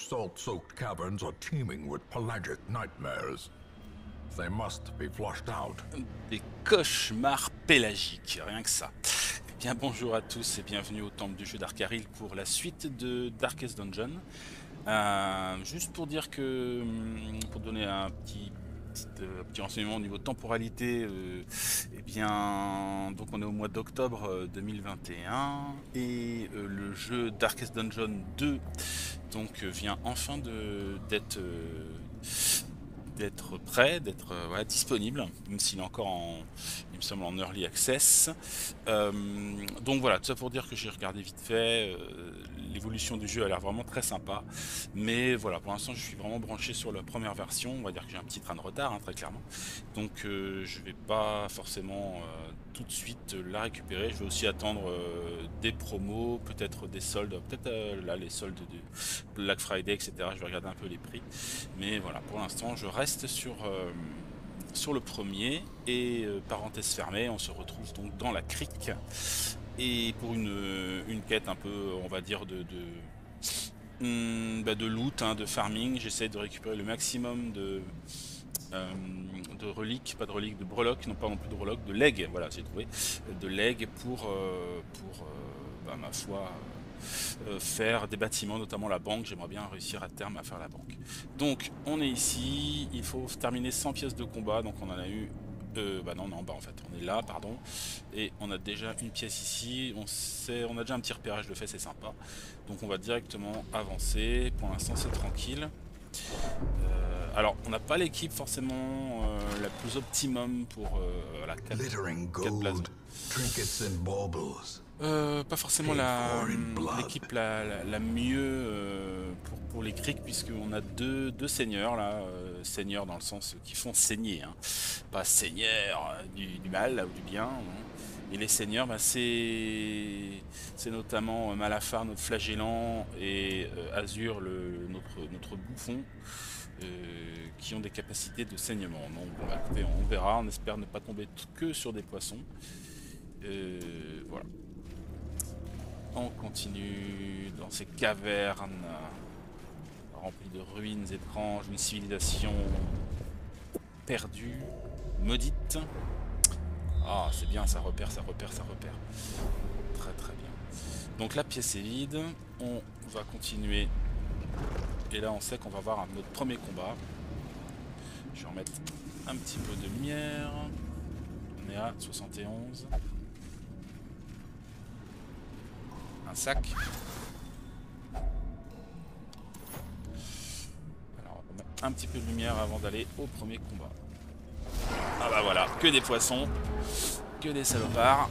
salt-soaked caverns are teeming with pelagic nightmares. They must be flushed out. Des cauchemars pélagiques, rien que ça. Bien bonjour à tous et bienvenue au temple du jeu d'Arkaril pour la suite de Darkest Dungeon. Juste pour dire que, pour donner un petit renseignement au niveau de temporalité, eh bien, donc on est au mois d'octobre 2021 et le jeu Darkest Dungeon 2 donc vient enfin d'être prêt, d'être disponible, même s'il est encore il me semble en early access. Donc voilà, tout ça pour dire que j'ai regardé vite fait, l'évolution du jeu a l'air vraiment très sympa, mais voilà, pour l'instant je suis vraiment branché sur la première version, on va dire que j'ai un petit train de retard, hein, très clairement, donc je vais pas forcément tout de suite la récupérer, je vais aussi attendre des promos, peut-être des soldes, peut-être là les soldes de Black Friday, etc. Je vais regarder un peu les prix, mais voilà, pour l'instant je reste sur le premier, et parenthèse fermée, on se retrouve donc dans la crique, et pour une quête un peu, on va dire, de loot, hein, de farming. J'essaie de récupérer le maximum de reliques, pas de reliques, de breloques, non pas non plus de breloques, de legs, voilà, j'ai trouvé, de legs pour ma foi, faire des bâtiments, notamment la banque. J'aimerais bien réussir à terme à faire la banque. Donc on est ici, il faut terminer 100 pièces de combat, donc on en a eu non en fait on est là, pardon, et on a déjà une pièce ici, on a déjà un petit repérage de fait, c'est sympa, donc on va directement avancer. Pour l'instant c'est tranquille. Alors on n'a pas l'équipe forcément la plus optimum pour la 4 places. Pas forcément l'équipe la mieux pour les criques, puisqu'on a deux seigneurs là, seigneurs dans le sens qui font saigner, hein. Pas seigneur du mal là, ou du bien, hein. Et les seigneurs, c'est notamment Malafar, notre flagellant, et Azur, notre bouffon, qui ont des capacités de saignement. Donc bon, écoutez, on verra, on espère ne pas tomber que sur des poissons. Voilà. On continue dans ces cavernes remplies de ruines étranges, une civilisation perdue, maudite. Ah, c'est bien, ça repère. Très très bien. Donc la pièce est vide, on va continuer. Et là on sait qu'on va avoir notre premier combat. Je vais remettre un petit peu de lumière. On est à 71. Un sac. Alors on va mettre un petit peu de lumière avant d'aller au premier combat. Ah bah voilà, que des poissons, que des salopards.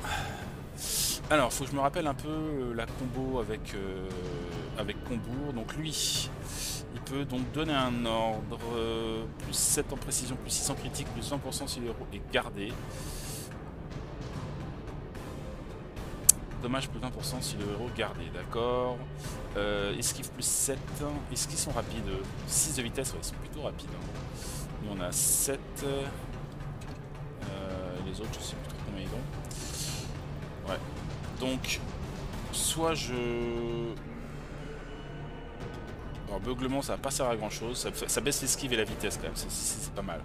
Alors faut que je me rappelle un peu la combo avec Combourg. Donc lui, il peut donc donner un ordre, plus 7 en précision, plus 6 en critique, plus 20% si le héros est gardé. Dommage plus 20% si le héros gardé, d'accord. Esquive plus 7, est-ce qu'ils sont rapides? 6 de vitesse, ouais, ils sont plutôt rapides, hein. Nous on a 7, les autres je sais plus trop combien ils ont. Ouais, donc soit alors beuglement ça va pas servir à grand chose, ça baisse l'esquive et la vitesse quand même, c'est pas mal.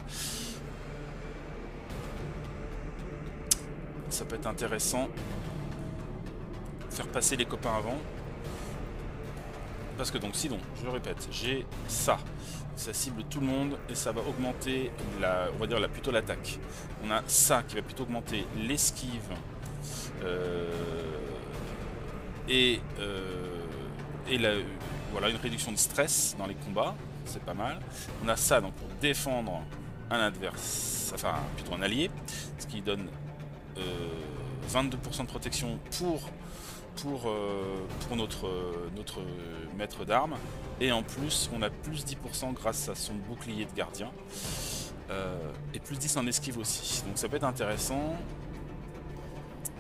Ça peut être intéressant. Faire passer les copains avant, parce que donc sinon, je le répète, j'ai ça cible tout le monde et ça va augmenter on va dire plutôt l'attaque. On a ça qui va plutôt augmenter l'esquive et voilà, une réduction de stress dans les combats, c'est pas mal. On a ça donc pour défendre un adversaire, enfin plutôt un allié, ce qui donne 22% de protection pour notre maître d'armes, et en plus on a plus 10% grâce à son bouclier de gardien, et plus 10 en esquive aussi, donc ça peut être intéressant.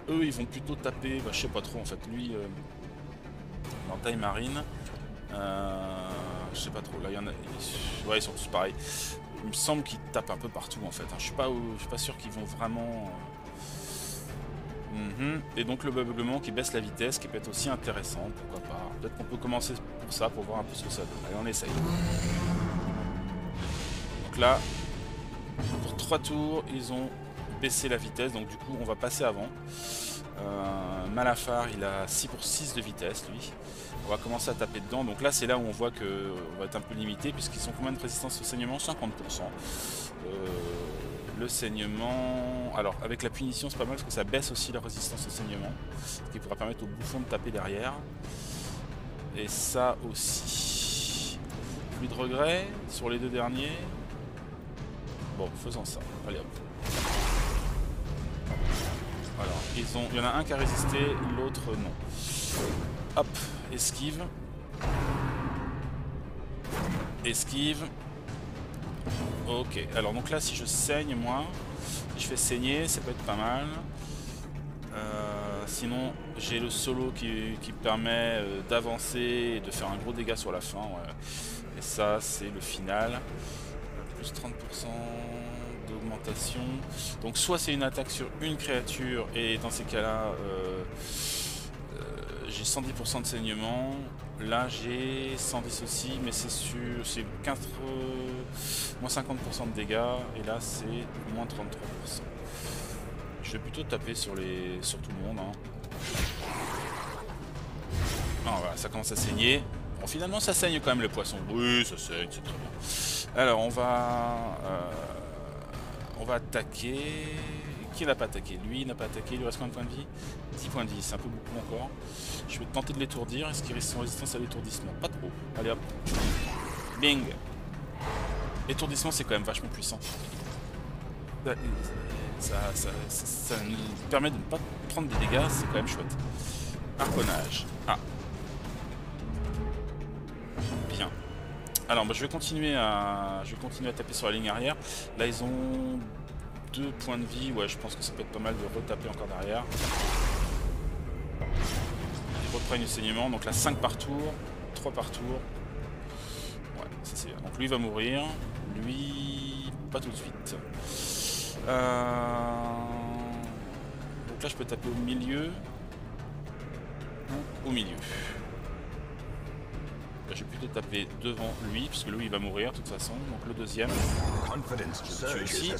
Eux ils vont plutôt taper, je sais pas trop en fait, lui en taille marine, je sais pas trop, là il y en a, ouais, ils sont tous pareils, il me semble qu'ils tapent un peu partout en fait, hein. Je suis pas sûr qu'ils vont vraiment Et donc le beuglement qui baisse la vitesse, qui peut être aussi intéressant, pourquoi pas. Peut-être qu'on peut commencer pour ça, pour voir un peu ce que ça donne. Allez, on essaye. Donc là, pour 3 tours, ils ont baissé la vitesse, donc du coup on va passer avant. Malafar, il a 6 pour 6 de vitesse, lui. On va commencer à taper dedans, donc là c'est là où on voit qu'on va être un peu limité, puisqu'ils sont combien de résistance au saignement? 50%. Le saignement... Alors, avec la punition, c'est pas mal parce que ça baisse aussi la résistance au saignement. Ce qui pourra permettre au bouffon de taper derrière. Et ça aussi. Plus de regrets sur les 2 derniers. Bon, faisons ça. Allez hop. Alors, il y en a un qui a résisté, l'autre non. Hop, esquive. Esquive. Ok, alors donc là si je saigne moi, si je fais saigner, ça peut être pas mal. Sinon j'ai le solo qui permet d'avancer et de faire un gros dégât sur la fin. Ouais. Et ça c'est le final. Plus 30% d'augmentation. Donc soit c'est une attaque sur une créature et dans ces cas-là j'ai 110% de saignement. Là j'ai 110 aussi, mais c'est sûr, c'est moins 50% de dégâts, et là c'est moins 33%. Je vais plutôt taper sur tout le monde. Hein. Ah, voilà, ça commence à saigner. Bon, finalement ça saigne quand même les poissons. Oui, ça saigne, c'est très bien. Alors on va attaquer. Qui n'a pas attaqué? Lui n'a pas attaqué, il lui reste combien de points de vie? 10 points de vie, c'est un peu beaucoup encore. Je vais tenter de l'étourdir. Est-ce qu'il reste en résistance à l'étourdissement? Pas trop. Allez hop. Bing. L'étourdissement c'est quand même vachement puissant. Ça nous permet de ne pas prendre des dégâts, c'est quand même chouette. Harponnage. Ah. Bien. Alors bah, je vais continuer à taper sur la ligne arrière. Là ils ont 2 points de vie, ouais je pense que ça peut être pas mal de retaper encore derrière. Ils reprennent le saignement, donc là 5 par tour, 3 par tour. Ouais, ça c'est bien. Donc lui il va mourir, lui pas tout de suite. Donc là je peux taper au milieu. Au milieu. Là, je vais plutôt taper devant lui, parce que lui il va mourir de toute façon. Donc le deuxième. Je ici.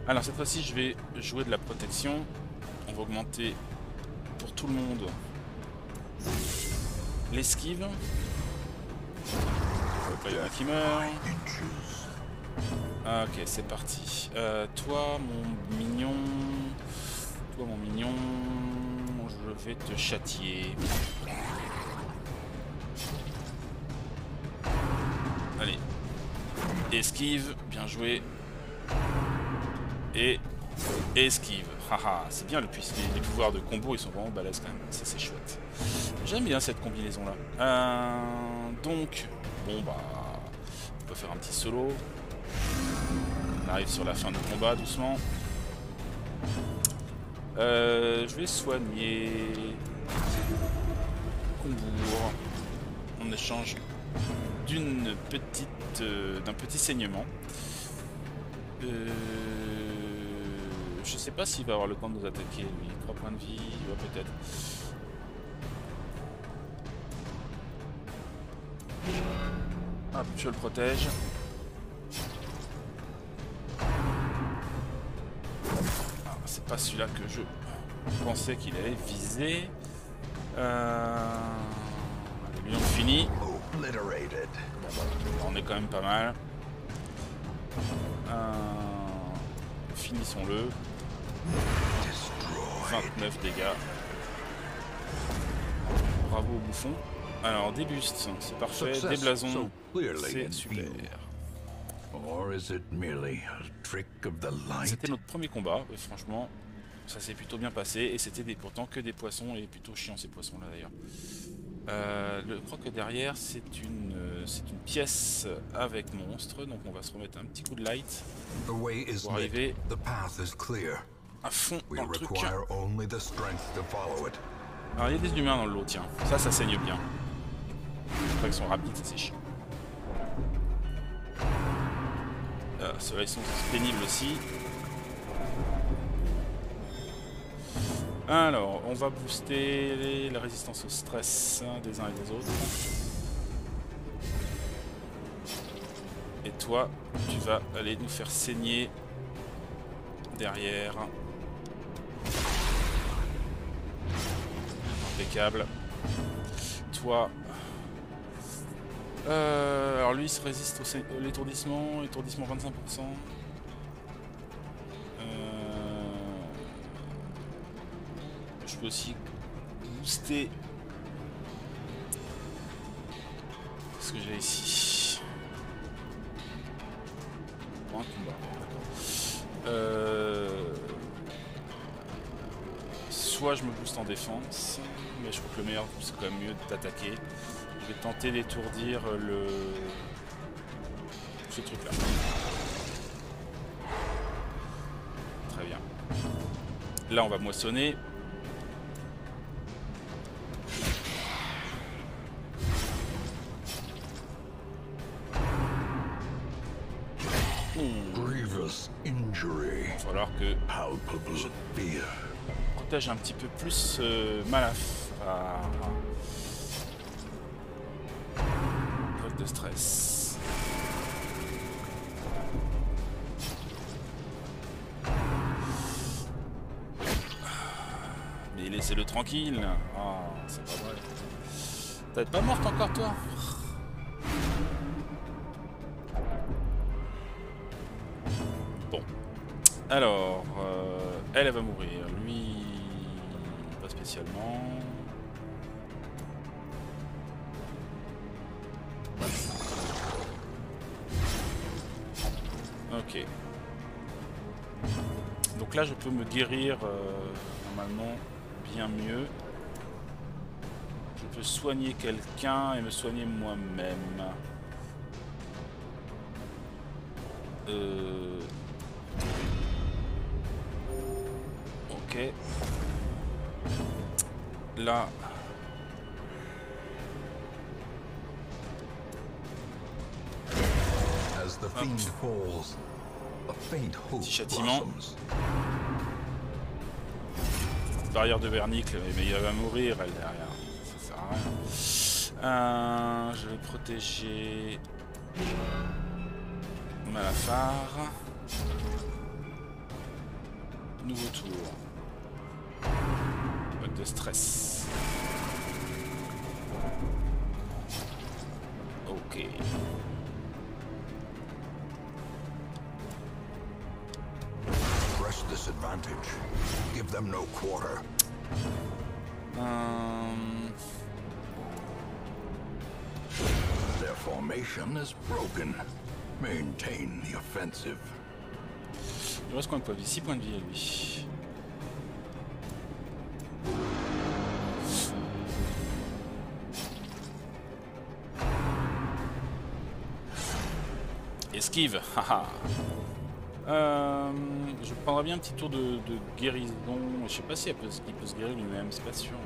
Alors cette fois-ci je vais jouer de la protection. On va augmenter pour tout le monde l'esquive. Il y en a qui meurt. Ok, c'est parti. Toi mon mignon, je vais te châtier. Allez. Esquive, bien joué. Et esquive. Haha, c'est bien les pouvoirs de combo, ils sont vraiment balèzes quand même. Ça c'est chouette. J'aime bien cette combinaison là. Donc, bon bah, on peut faire un petit solo. On arrive sur la fin du combat doucement. Je vais soigner Combourg en échange d'un petit saignement. Je sais pas s'il va avoir le temps de nous attaquer lui. 3 points de vie, ouais, peut-être. Hop, je le protège. Ah, c'est pas celui-là que je pensais qu'il allait viser. Allez, lui on finit. On est quand même pas mal. Finissons-le. 29 dégâts. Bravo au bouffon. Alors des bustes, c'est parfait. Des blasons, c'est super. C'était notre premier combat, et franchement, ça s'est plutôt bien passé. Et c'était pourtant que des poissons, et plutôt chiant ces poissons là d'ailleurs. Je crois que derrière c'est une pièce avec monstre, donc on va se remettre un petit coup de light pour arriver à fond dans le truc. Alors il y a des humains dans le lot, tiens, ça saigne bien. Je crois qu'ils sont rapides, ça c'est chiant. Ceux-là ils sont pénibles aussi. Alors, on va booster la résistance au stress des uns et des autres. Et toi, tu vas aller nous faire saigner derrière. Impeccable. Toi... alors lui il se résiste au l'étourdissement, étourdissement 25%. Je peux aussi booster ce que j'ai ici. Pour un combat. Soit je me booste en défense, mais je trouve que le meilleur c'est quand même mieux d'attaquer. Je vais tenter d'étourdir ce truc là. Très bien. Là on va moissonner. Grievous injury. Il va falloir que Palpable fear. protège un petit peu plus Malaf à bloc de stress. Mais laissez-le tranquille. Ah, c'est pas vrai. T'es pas morte encore toi? Bon. Alors, elle va mourir. Lui, pas spécialement. Ok. Donc là, je peux me guérir normalement bien mieux. Je peux soigner quelqu'un et me soigner moi-même. Ok. Là. As the fiend falls, a faint hope Petit châtiment. blossoms. Barrière de vernicle, mais il va mourir elle derrière. Ça sert à rien. Je vais protéger Malafar. Nouveau tour. Mode de stress. Ok. Press this advantage. Give them no quarter. Their formation is broken. Maintain the offensive. Il reste combien de points de vie? 6 points de vie à lui. Esquive. Haha. Je prendrais bien un petit tour de guérison. Je sais pas si il peut se guérir lui-même, c'est pas sûr.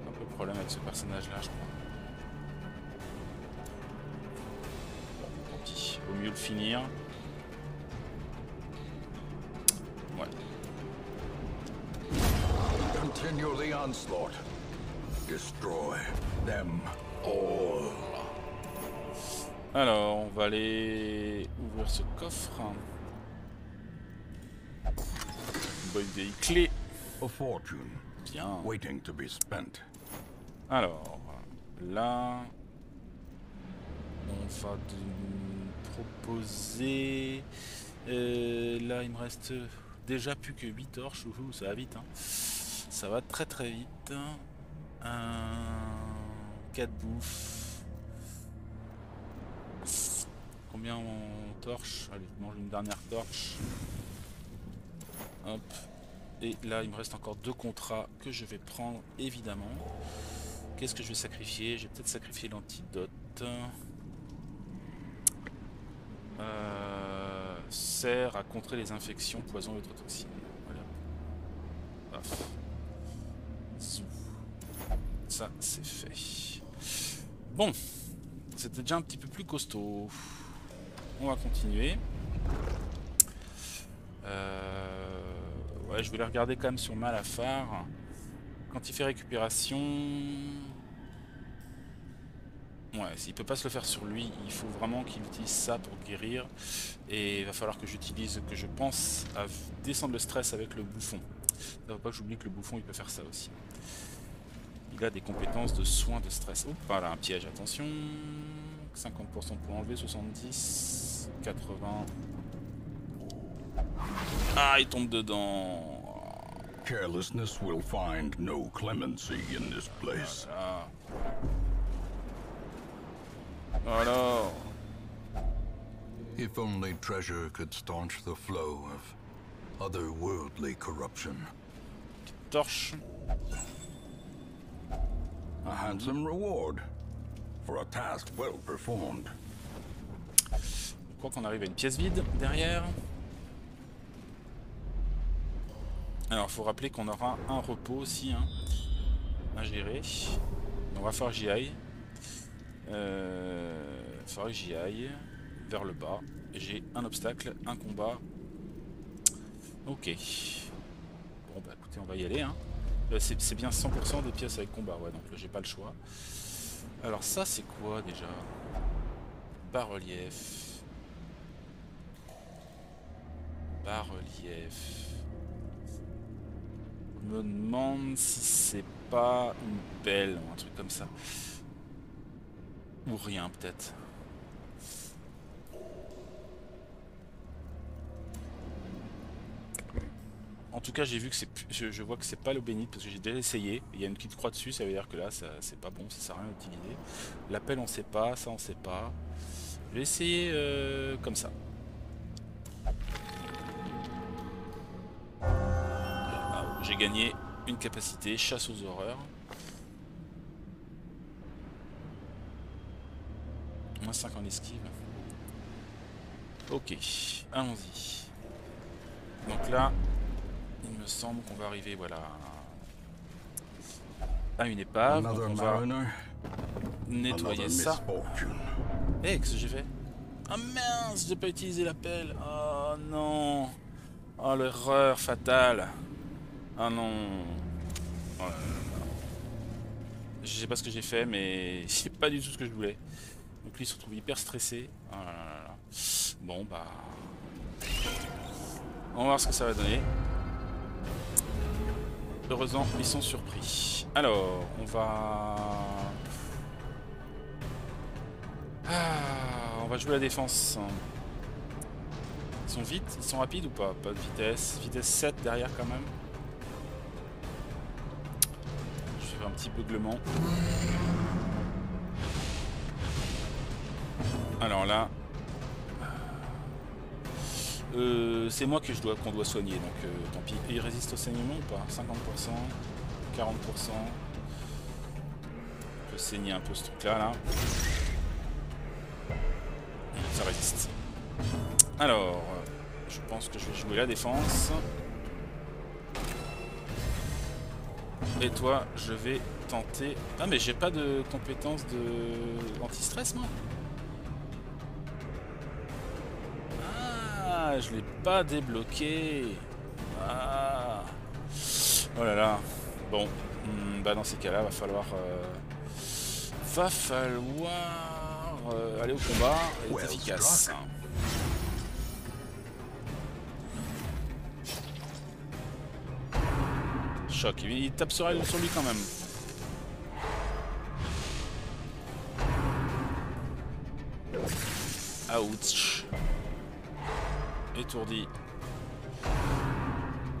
Un peu le problème avec ce personnage-là, je crois. Bon, tant pis. Vaut mieux le finir. Ouais. Continue the onslaught. Destroy them all. Alors, on va aller ouvrir ce coffre. Bonne vieille clé. A fortune Bien. waiting to be spent. Alors, là, on va proposer... là, il me reste déjà plus que 8 torches. Ouhou, ça va vite. Hein. Ça va très très vite. 4 bouffes. Combien en torche? Allez, je mange une dernière torche. Hop. Et là, il me reste encore 2 contrats que je vais prendre, évidemment. Qu'est-ce que je vais sacrifier? Je vais peut-être sacrifier l'antidote. Sert à contrer les infections, poisons et autres toxines. Voilà. Paf. Zou. Ça, c'est fait. Bon. C'était déjà un petit peu plus costaud. On va continuer. Ouais, Ouais, je voulais regarder quand même sur Malafar. Quand il fait récupération... Ouais, s'il peut pas se le faire sur lui, il faut vraiment qu'il utilise ça pour guérir. Et il va falloir que j'utilise, que je pense à descendre le stress avec le bouffon. Il ne faut pas que j'oublie que le bouffon il peut faire ça aussi. Il a des compétences de soins de stress. Oups, là un piège, attention. 50% pour enlever, 70, 80. Ah, il tombe dedans. Carelessness will find no clemency in this place. Voilà. If only treasure could staunch the flow of otherworldly corruption. Torche. A handsome reward for a task well performed. Je crois qu'on arrive à une pièce vide derrière. Alors, il faut rappeler qu'on aura un repos aussi, hein, à gérer. On va falloir que j'y aille. Il faudra que j'y aille vers le bas. J'ai un obstacle, un combat. Ok. Bon, bah écoutez, on va y aller. Hein. C'est bien 100% des pièces avec combat, ouais, donc j'ai pas le choix. Alors, ça, c'est quoi déjà? Bas-relief. Bas-relief. Je me demande si c'est pas une pelle ou un truc comme ça. Ou rien peut-être. En tout cas j'ai vu que c'est, je vois que c'est pas l'eau bénite parce que j'ai déjà essayé. Il y a une petite croix dessus, ça veut dire que là c'est pas bon, ça sert à rien d'utiliser. La pelle on sait pas, ça on sait pas. Je vais essayer comme ça. J'ai gagné une capacité, chasse aux horreurs. Moins 5 en esquive. Ok, allons-y. Donc là, il me semble qu'on va arriver, voilà, à une épave. Donc on va nettoyer ça. Eh, qu'est-ce que j'ai fait? Ah mince, j'ai pas utilisé la pelle. Oh non. Oh l'erreur fatale. Ah non. Oh là là là. Je sais pas ce que j'ai fait, mais c'est pas du tout ce que je voulais. Donc lui il se retrouve hyper stressé. Oh là là là. Bon bah... On va voir ce que ça va donner. Heureusement, ils sont surpris. Alors, on va... on va jouer la défense. Ils sont vite? Ils sont rapides ou pas? Pas de vitesse. Vitesse 7 derrière quand même. Je fais un petit beuglement. Alors là... c'est moi qu'on doit soigner, donc tant pis. Et il résiste au saignement ou pas? 50%, 40%. On peut saigner un peu ce truc-là, là. Ça résiste. Alors, je pense que je vais jouer la défense. Et toi, je vais tenter... Ah, mais j'ai pas de compétence de anti-stress, moi. Ah, je l'ai pas débloqué. Ah. Oh là là. Bon, bah dans ces cas-là, va falloir aller au combat et être efficace. Choc, il tape sur lui quand même. Ouch. Étourdi.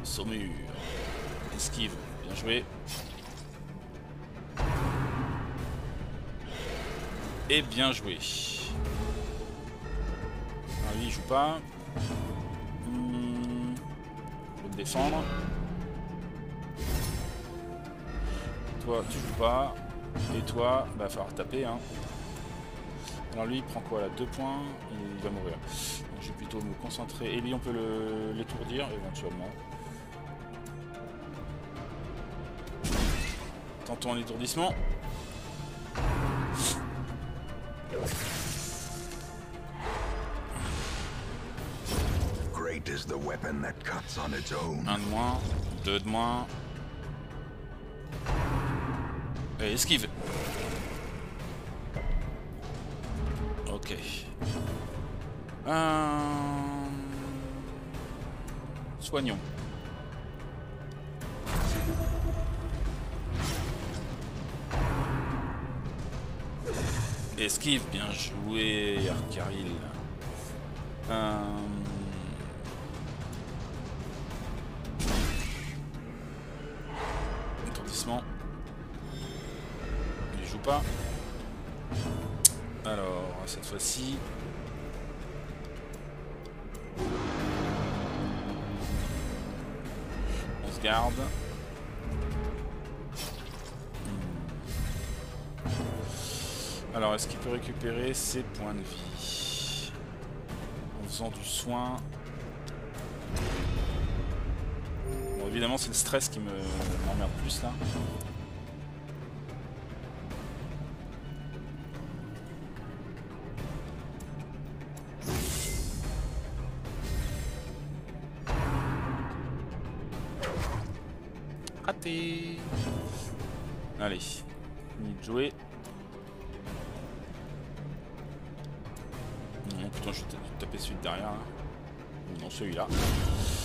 Saumure. Esquive. Bien joué. Et bien joué. Ah, lui il joue pas. Je vais me défendre. Toi tu joues pas. Et toi, bah falloir taper hein. Alors lui il prend quoi là? 2 points, il va mourir. Donc je vais plutôt me concentrer. Et lui on peut l'étourdir éventuellement. Tentons un étourdissement. Great Fate is the weapon that cuts on its own. Un de moins, deux de moins. Et esquive. Ok. Soignons. Esquive, bien joué, Arkaril. Étourdissement. Il joue pas. Alors, cette fois-ci. On se garde. Alors, est-ce qu'il peut récupérer ses points de vie en faisant du soin? Bon, évidemment, c'est le stress qui m'emmerde plus là. Raté. Allez, fini de jouer. Non, putain, je vais taper celui de derrière. Hein. Non, celui-là.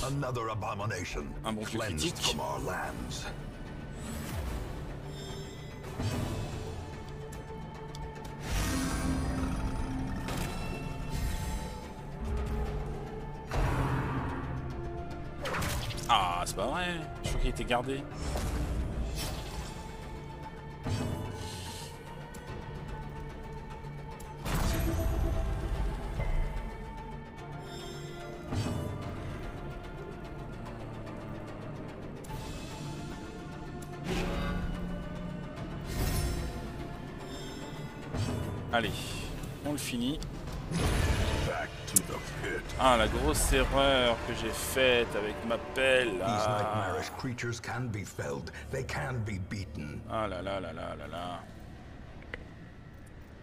Un bon coup critique. Ah, c'est pas vrai. Je crois qu'il était gardé. Allez, on le finit. Ah, la grosse erreur que j'ai faite avec ma pelle. Ah là là là là là là.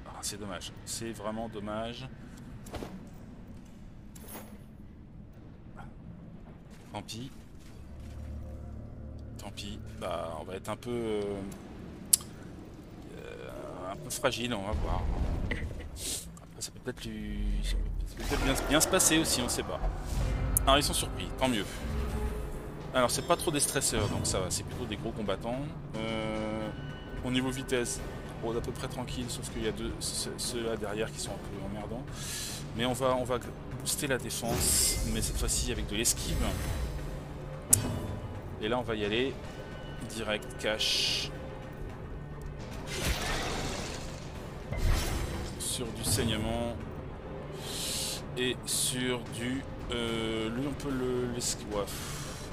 Ah, c'est dommage. C'est vraiment dommage. Tant pis. Tant pis. Bah, on va être un peu fragile, on va voir. Après, ça peut peut-être bien se passer aussi, on sait pas. Alors, ils sont surpris, tant mieux. Alors, c'est pas trop des stresseurs, donc ça va, c'est plutôt des gros combattants. Au niveau vitesse, on est à peu près tranquille, sauf qu'il y a ceux-là derrière qui sont un peu emmerdants. Mais on va booster la défense, mais cette fois-ci avec de l'esquive. Et là, on va y aller direct, cash. Sur du saignement et sur du lui on peut l'esquive, ouais,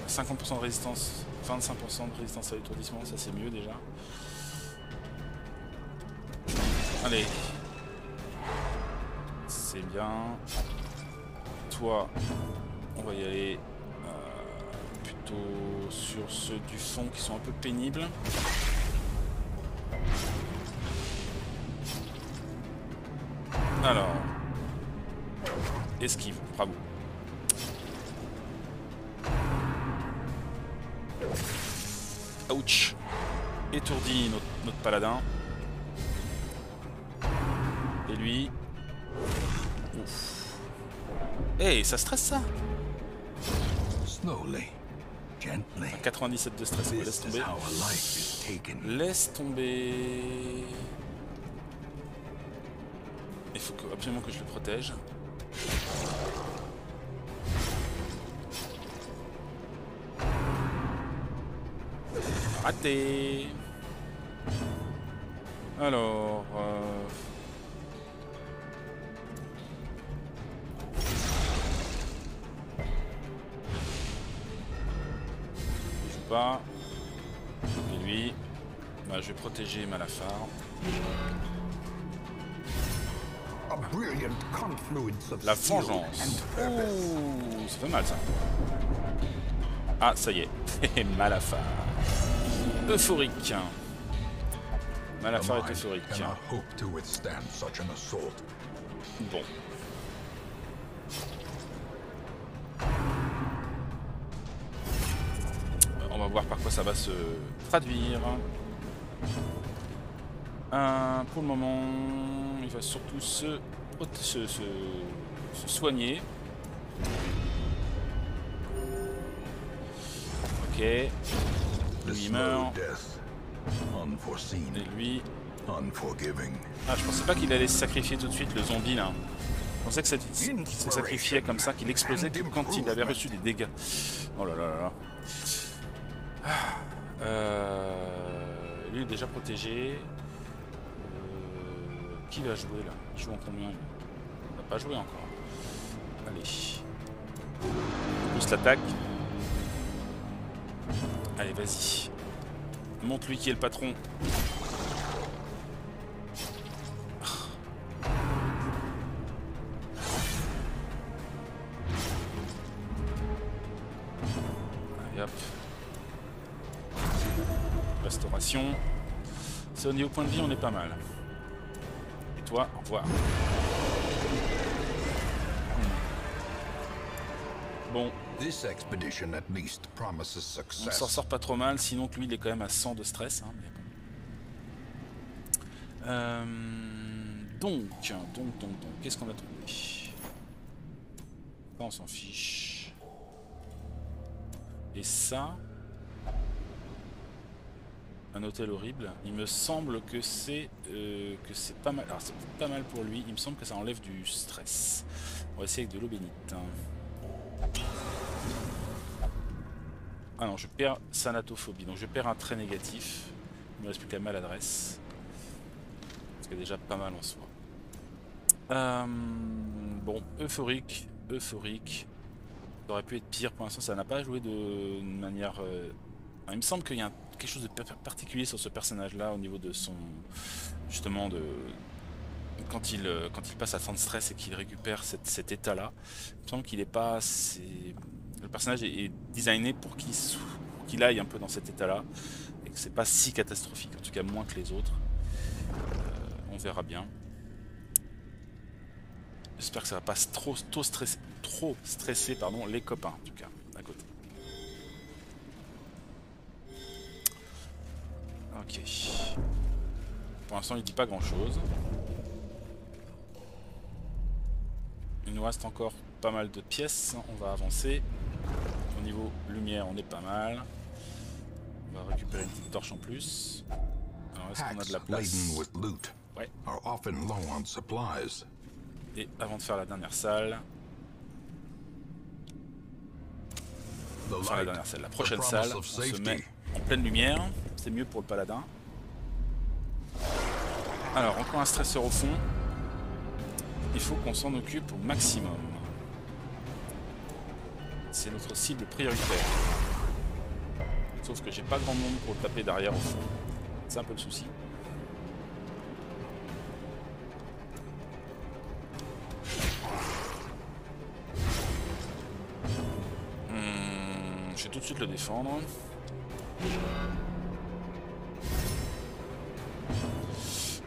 50% de résistance, 25% de résistance à l'étourdissement, ça c'est mieux déjà. Allez, c'est bien. Toi, on va y aller plutôt sur ceux du fond qui sont un peu pénibles. Alors, esquive, bravo. Ouch. Étourdi notre paladin. Et lui. Ouf. Hey, ça stresse ça. 97 de stress, ouais, laisse tomber. Laisse tomber. Il faut absolument que je le protège. Raté. Alors... Je joue pas. Et lui... Bah, je vais protéger Malafar. La vengeance. Ouh, ça fait mal ça. Ah, ça y est. Malafar. Euphorique. Malafar est euphorique. Bon. va voir par quoi ça va se traduire. Pour le moment, il va surtout se soigner. Ok. Lui il meurt. Et lui... Ah, je pensais pas qu'il allait se sacrifier tout de suite, le zombie là. Je pensais que qu'il se sacrifiait comme ça, qu'il explosait que quand il avait reçu des dégâts. Oh là là là là. Lui est déjà protégé. Qui va jouer là? Il joue en combien? Il n'a pas joué encore. Allez. Pousse l'attaque. Allez, vas-y. Montre-lui qui est le patron. Allez hop. Restauration. C'est au niveau point de vie, on est pas mal. Et toi, au revoir. Bon. On s'en sort pas trop mal, sinon que lui il est quand même à 100 de stress. Hein, mais bon. Donc, qu'est-ce qu'on a trouvé? Ça, on s'en fiche. Et ça, un hôtel horrible. Il me semble que c'est pas mal. Alors c'est pas mal pour lui. Il me semble que ça enlève du stress. On va essayer avec de l'eau bénite. Ah non, je perds sanatophobie, donc je perds un trait négatif. Il me reste plus que la maladresse. Ce qui est déjà pas mal en soi. Bon, euphorique. Ça aurait pu être pire pour l'instant, ça n'a pas joué de manière... Il me semble qu'il y a quelque chose de particulier sur ce personnage-là au niveau de son... Justement, quand il passe à fin de stress et qu'il récupère cet état-là. Il me semble qu'il n'est pas... Le personnage est designé pour qu'il aille un peu dans cet état-là et que c'est pas si catastrophique, en tout cas moins que les autres. On verra bien. J'espère que ça va pas trop stresser pardon, les copains en tout cas à côté. Ok. Pour l'instant il dit pas grand-chose. Il nous reste encore pas mal de pièces, on va avancer. Au niveau lumière, on est pas mal. On va récupérer une petite torche en plus. Alors, est-ce qu'on a de la place? Ouais. Et avant de faire la dernière salle... Enfin, la dernière salle, la prochaine salle, on se met en pleine lumière. C'est mieux pour le paladin. Alors, encore un stresseur au fond. Il faut qu'on s'en occupe au maximum. C'est notre cible prioritaire. Sauf que j'ai pas grand monde pour taper derrière au fond. C'est un peu le souci. Je vais tout de suite le défendre.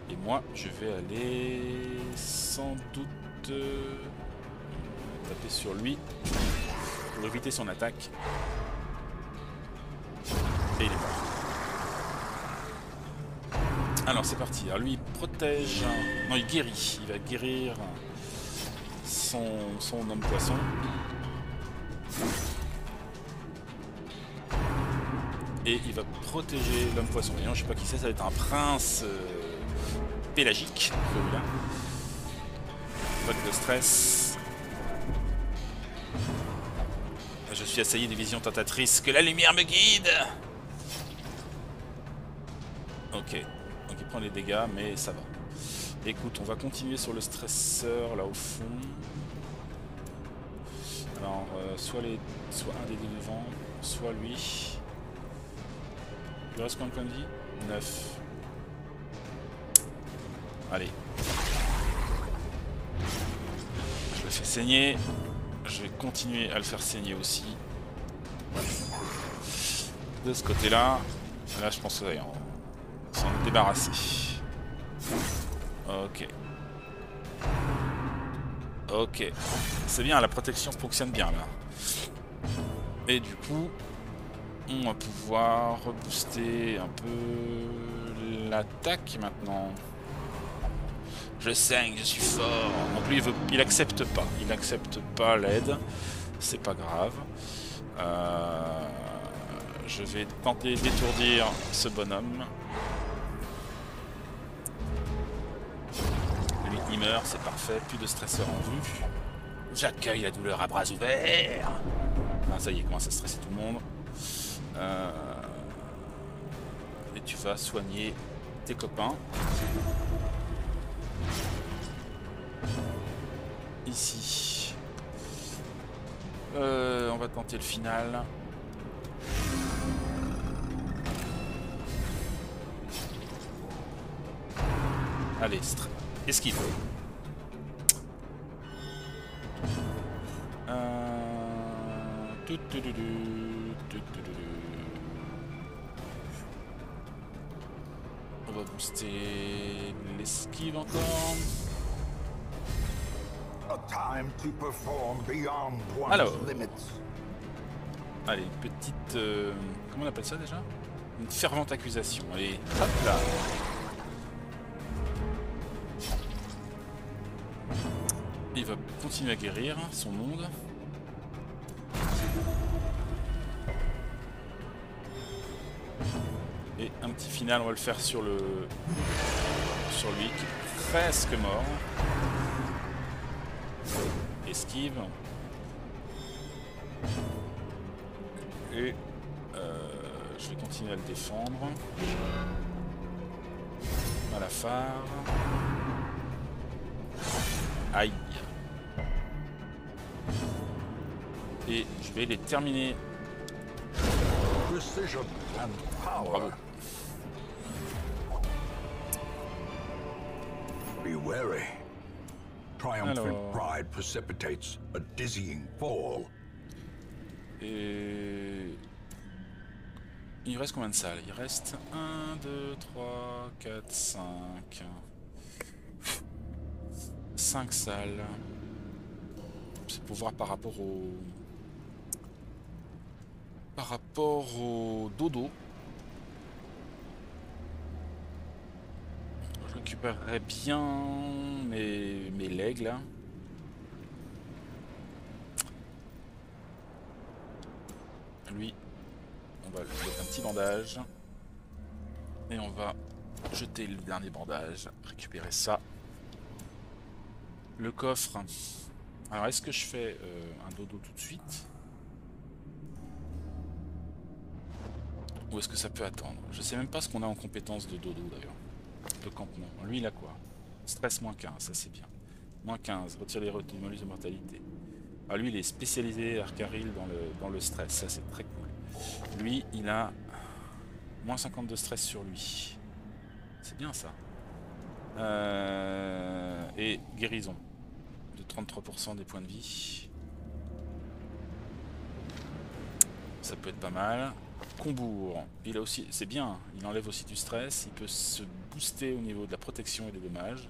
Et moi, je vais aller sans doute taper sur lui. Pour éviter son attaque. Et il est mort. Alors c'est parti. Alors lui il protège. Non, il guérit. Il va guérir son homme poisson. Et il va protéger l'homme poisson. Et non, je sais pas qui c'est, ça va être un prince pélagique. Celui-là. Vote de stress. Je suis assailli de visions tentatrices. Que la lumière me guide. Ok. Donc il prend les dégâts, mais ça va. Écoute, on va continuer sur le stresseur, là au fond. Alors, soit un des deux devant, soit lui. Il reste combien de points de vie? 9. Allez. Je le fais saigner. Je vais continuer à le faire saigner aussi. De ce côté-là. Là, je pense qu'on va s'en débarrasser. Ok. Ok. C'est bien, la protection fonctionne bien là. Et du coup, On va pouvoir rebooster un peu l'attaque maintenant. Je saigne, je suis fort. Non plus, il accepte pas. Il accepte pas l'aide. C'est pas grave. Je vais tenter d'étourdir ce bonhomme. Lui, il meurt, c'est parfait. Plus de stresseur en vue. J'accueille la douleur à bras ouverts. Ah, ça y est, commence à stresser tout le monde. Et tu vas soigner tes copains. Ici. On va tenter le final. Allez, esquive. On va booster l'esquive encore. Alors, allez, une petite... comment on appelle ça déjà? Une fervente accusation. Allez, hop là. Il va continuer à guérir son monde. Et un petit final, on va le faire sur lui, qui est presque mort. Esquive. Et je vais continuer à le défendre. À la phare. Aïe. Et je vais les terminer. Bravo. Be wary. Triumphant pride precipitates a dizzying fall. Et... il reste combien de salles? Il reste 1, 2, 3, 4, 5... 5 salles. C'est pour voir par rapport au dodo. Je récupérerai bien mes legs là. Lui, on va lui mettre un petit bandage. Et on va jeter le dernier bandage, récupérer ça. Le coffre. Alors est-ce que je fais un dodo tout de suite? Ou est-ce que ça peut attendre? Je sais même pas ce qu'on a en compétence de dodo d'ailleurs. De campement. Lui il a quoi? Stress moins 15, ça c'est bien. Moins 15, retire les bonus de mortalité. Ah lui il est spécialisé Arcaril dans le stress, ça c'est très cool. Lui il a moins 50 de stress sur lui. C'est bien ça. Et guérison de 33% des points de vie. Ça peut être pas mal. Combourg, il a aussi, c'est bien, il enlève aussi du stress, il peut se booster au niveau de la protection et des dommages.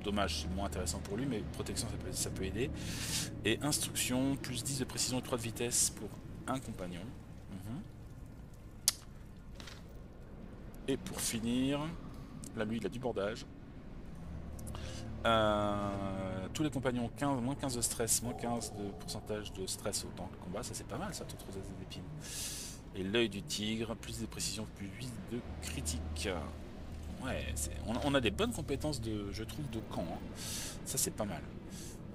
Dommage, c'est moins intéressant pour lui, mais protection ça peut aider. Et instruction, plus 10 de précision et 3 de vitesse pour un compagnon. Et pour finir, là lui il a du bordage. Tous les compagnons ont moins 15 de stress, moins 15 de pourcentage de stress dans le combat, ça c'est pas mal ça, tout trop d'épines. Et l'œil du tigre, plus de précision, plus 8 de critique. Ouais, on a des bonnes compétences je trouve, de camp. Hein. Ça c'est pas mal.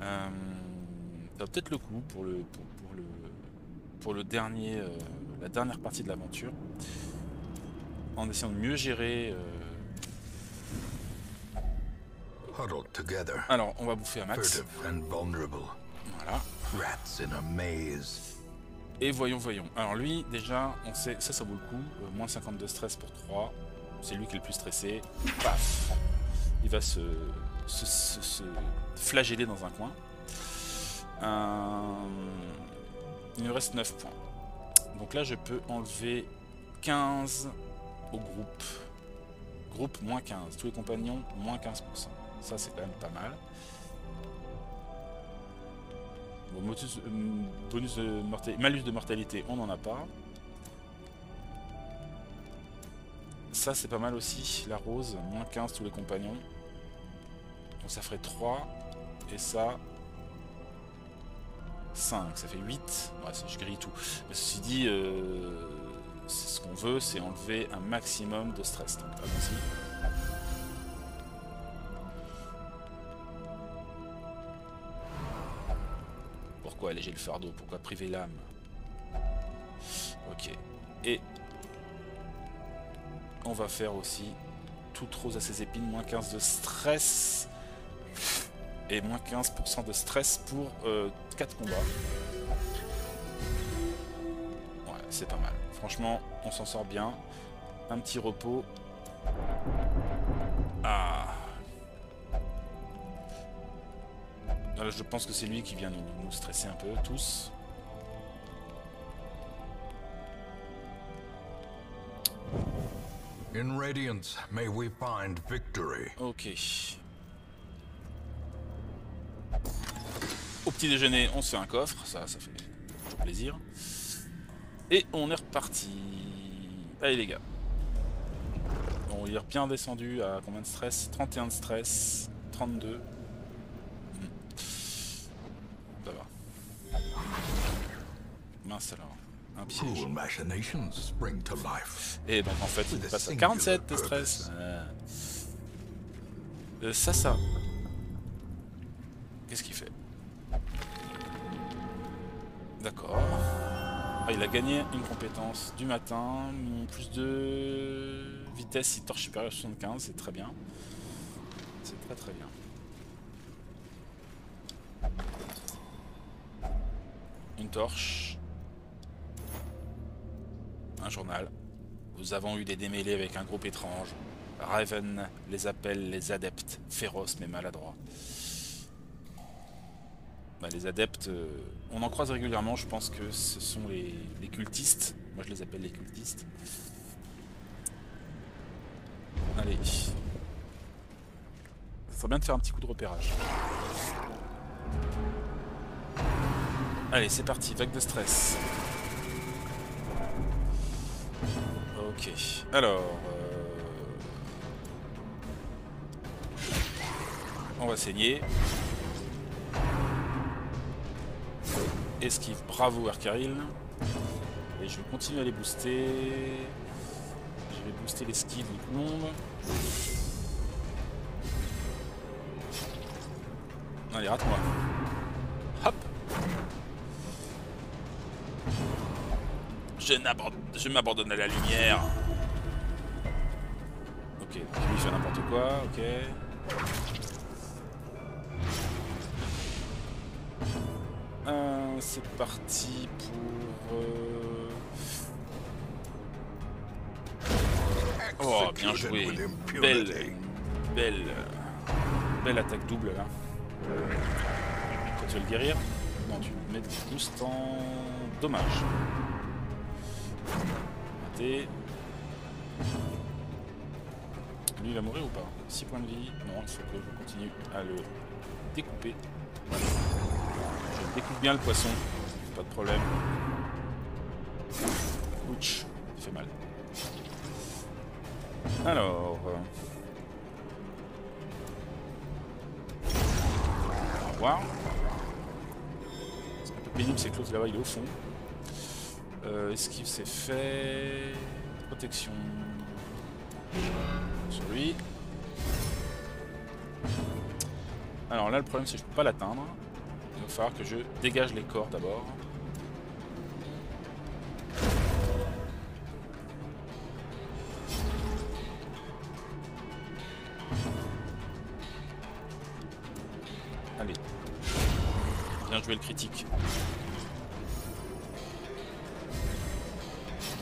Ça va peut-être le coup pour le dernier, la dernière partie de l'aventure. En essayant de mieux gérer. Alors, on va bouffer un max. Voilà. Et voyons. Alors lui, déjà, on sait, ça vaut le coup. Moins 50 de stress pour 3. C'est lui qui est le plus stressé. Paf. Il va se flageller dans un coin. Il me reste 9 points. Donc là, je peux enlever 15 au groupe. Groupe, moins 15. Tous les compagnons, moins 15%. Ça, c'est quand même pas mal. Bon, bonus de mortalité, malus de mortalité, on n'en a pas. Ça c'est pas mal aussi, la rose, moins 15 tous les compagnons. Donc ça ferait 3. Et ça... 5, ça fait 8. Ouais, je grille tout. Mais ceci dit, ce qu'on veut, c'est enlever un maximum de stress. Donc allons-y. Pourquoi alléger le fardeau? Pourquoi priver l'âme? Ok. Et on va faire aussi toute rose à ses épines, moins 15 de stress. Et moins 15% de stress pour 4 combats. Ouais, c'est pas mal. Franchement, on s'en sort bien. Un petit repos. Ah. Là, je pense que c'est lui qui vient nous stresser un peu, tous. In Radiance, may we find victory. Ok. Au petit déjeuner, on se fait un coffre, ça fait toujours plaisir. Et on est reparti. Allez les gars. On est bien descendu à combien de stress? 31 de stress, 32. Ça va. Mince alors. Un piège. Cruel machinations spring to life. Et donc en fait, il passe à 47 de stress. Ça. Qu'est-ce qu'il fait? D'accord. Ah, il a gagné une compétence du matin. Plus de vitesse, il torche supérieur à 75. C'est très bien. C'est très bien. Une torche. Un journal. Nous avons eu des démêlés avec un groupe étrange. Raven les appelle les adeptes, féroces mais maladroits. Bah, les adeptes, on en croise régulièrement, je pense que ce sont les cultistes. Moi je les appelle les cultistes. Allez. Ça serait bien de faire un petit coup de repérage. Allez, c'est parti, vague de stress. Ok, alors... on va saigner. Esquive, bravo Arcaril. Et je vais continuer à les booster. Je vais booster l'esquive de tout le monde. Allez, rate-moi. Hop. Je m'abandonne à la lumière. Ok, lui il fait n'importe quoi, ok. C'est parti pour... Oh, bien joué. Belle attaque double là. Toi, tu veux le guérir? Non, tu mets des boosts en dommage. Lui il va mourir ou pas? 6 points de vie. Non, il faut que je continue à le découper. Je découpe bien le poisson, pas de problème. Ouch, ça fait mal. Alors... au revoir. Ce qui est un peu pénible, c'est que l'autre là-bas il est au fond. Esquive c'est fait. Protection sur lui. Alors là le problème c'est que je peux pas l'atteindre. Il va falloir que je dégage les corps d'abord. Allez. Bien joué le critique.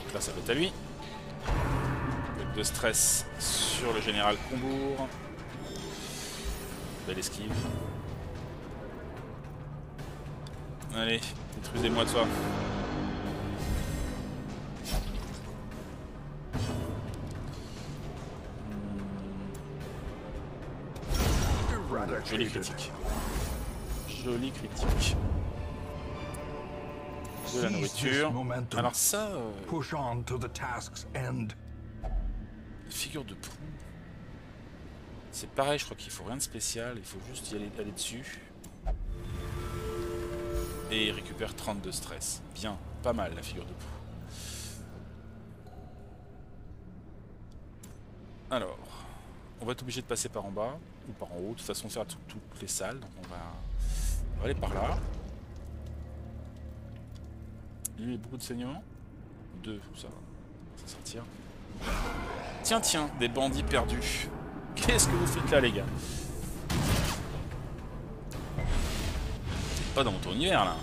Donc là ça va être à lui. Avec de stress sur le général Combourg. Belle esquive. Allez, détruisez-moi de ça. Jolie critique. Jolie critique. De la nourriture. Alors ça... Figure de proue. C'est pareil, je crois qu'il faut rien de spécial, il faut juste y aller dessus. Et il récupère 30 de stress. Bien, pas mal la figure de proue. Alors, on va être obligé de passer par en bas ou par en haut. De toute façon, faire toutes les salles. Donc on va aller par là. Il y a beaucoup de saignements. 2, ça va. Ça sortir. Tiens, tiens, des bandits perdus. Qu'est-ce que vous faites là, les gars? Pas dans votre univers, là.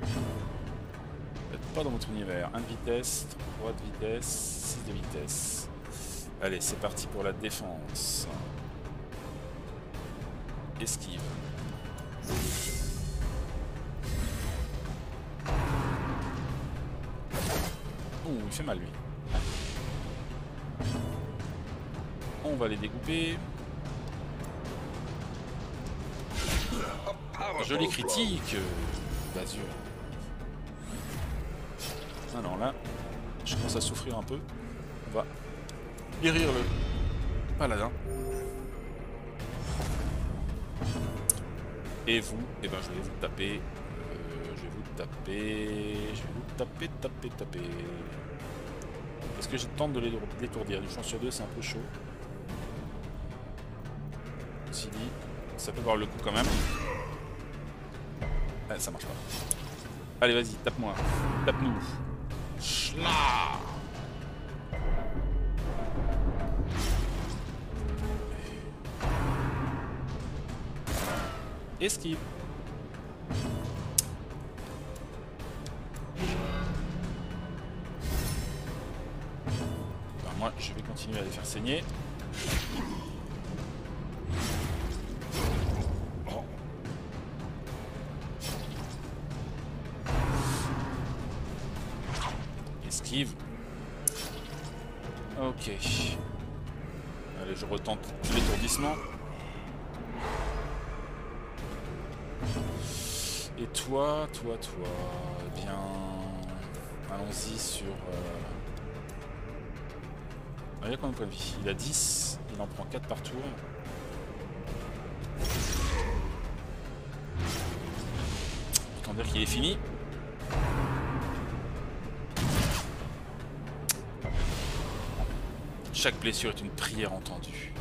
Vous êtes pas dans votre univers. 1 de vitesse, 3 de vitesse, 6 de vitesse. Allez, c'est parti pour la défense. Esquive. Ouh, il fait mal, lui. On va les découper. Joli critique. Vas-y. Ah non, là, je commence à souffrir un peu. On va guérir le paladin. Et vous, eh ben je vais vous taper. Je vais vous taper. Est-ce que j'ai le temps de l'étourdir? Du chance sur 2, c'est un peu chaud. Ceci dit, ça peut avoir le coup quand même. Ah, ça marche pas. Allez, vas-y, tape-moi. Tape-nous. Schla. Esquive. Ben, moi, je vais continuer à les faire saigner. Esquive. Ok. Allez, je retente l'étourdissement. Et toi, eh bien, allons-y sur... il a combien de points de vie? Il a 10, il en prend 4 par tour. Autant dire qu'il est fini. Chaque blessure est une prière entendue.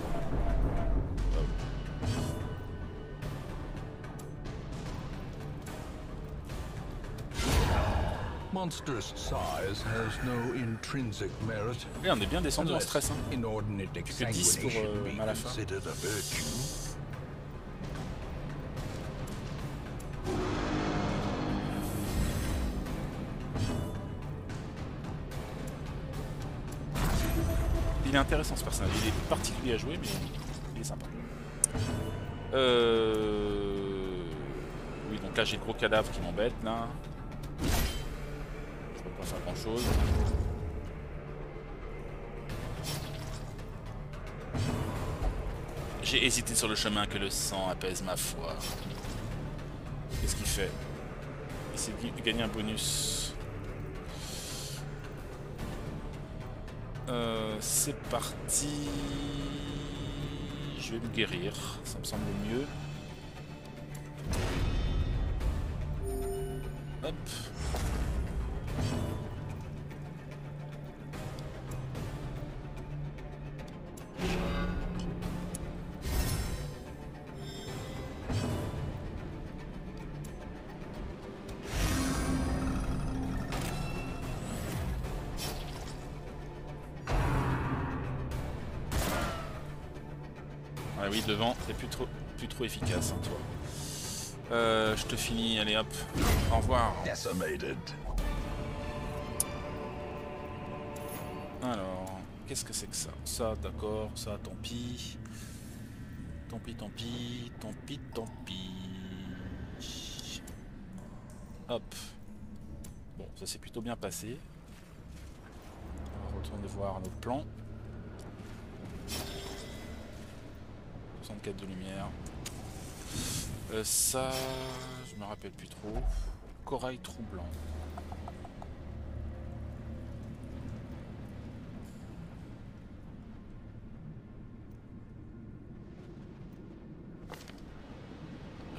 Monstrous size has no intrinsic merit. Et on est bien descendu en stress. Hein. Inordinate Que 10 pour à la fin. considered a virtue. Il est intéressant ce personnage, il est particulier à jouer mais il est sympa. Oui, donc là j'ai le gros cadavre qui m'embête là. Je peux pas faire grand chose. J'ai hésité sur le chemin que le sang apaise ma foi. Qu'est-ce qu'il fait? Il s'est gagné un bonus. C'est parti. Je vais me guérir, ça me semble mieux. Hop. Ah oui, devant, c'est plus trop efficace, hein, toi. Je te finis, allez hop. Au revoir. Decimated. Alors, qu'est-ce que c'est que ça? Ça, d'accord, ça, tant pis. Tant pis, tant pis, tant pis, tant pis. Hop. Bon, ça s'est plutôt bien passé. On va retourner voir notre plan. 64 de lumière. Ça, je me rappelle plus trop. Corail troublant.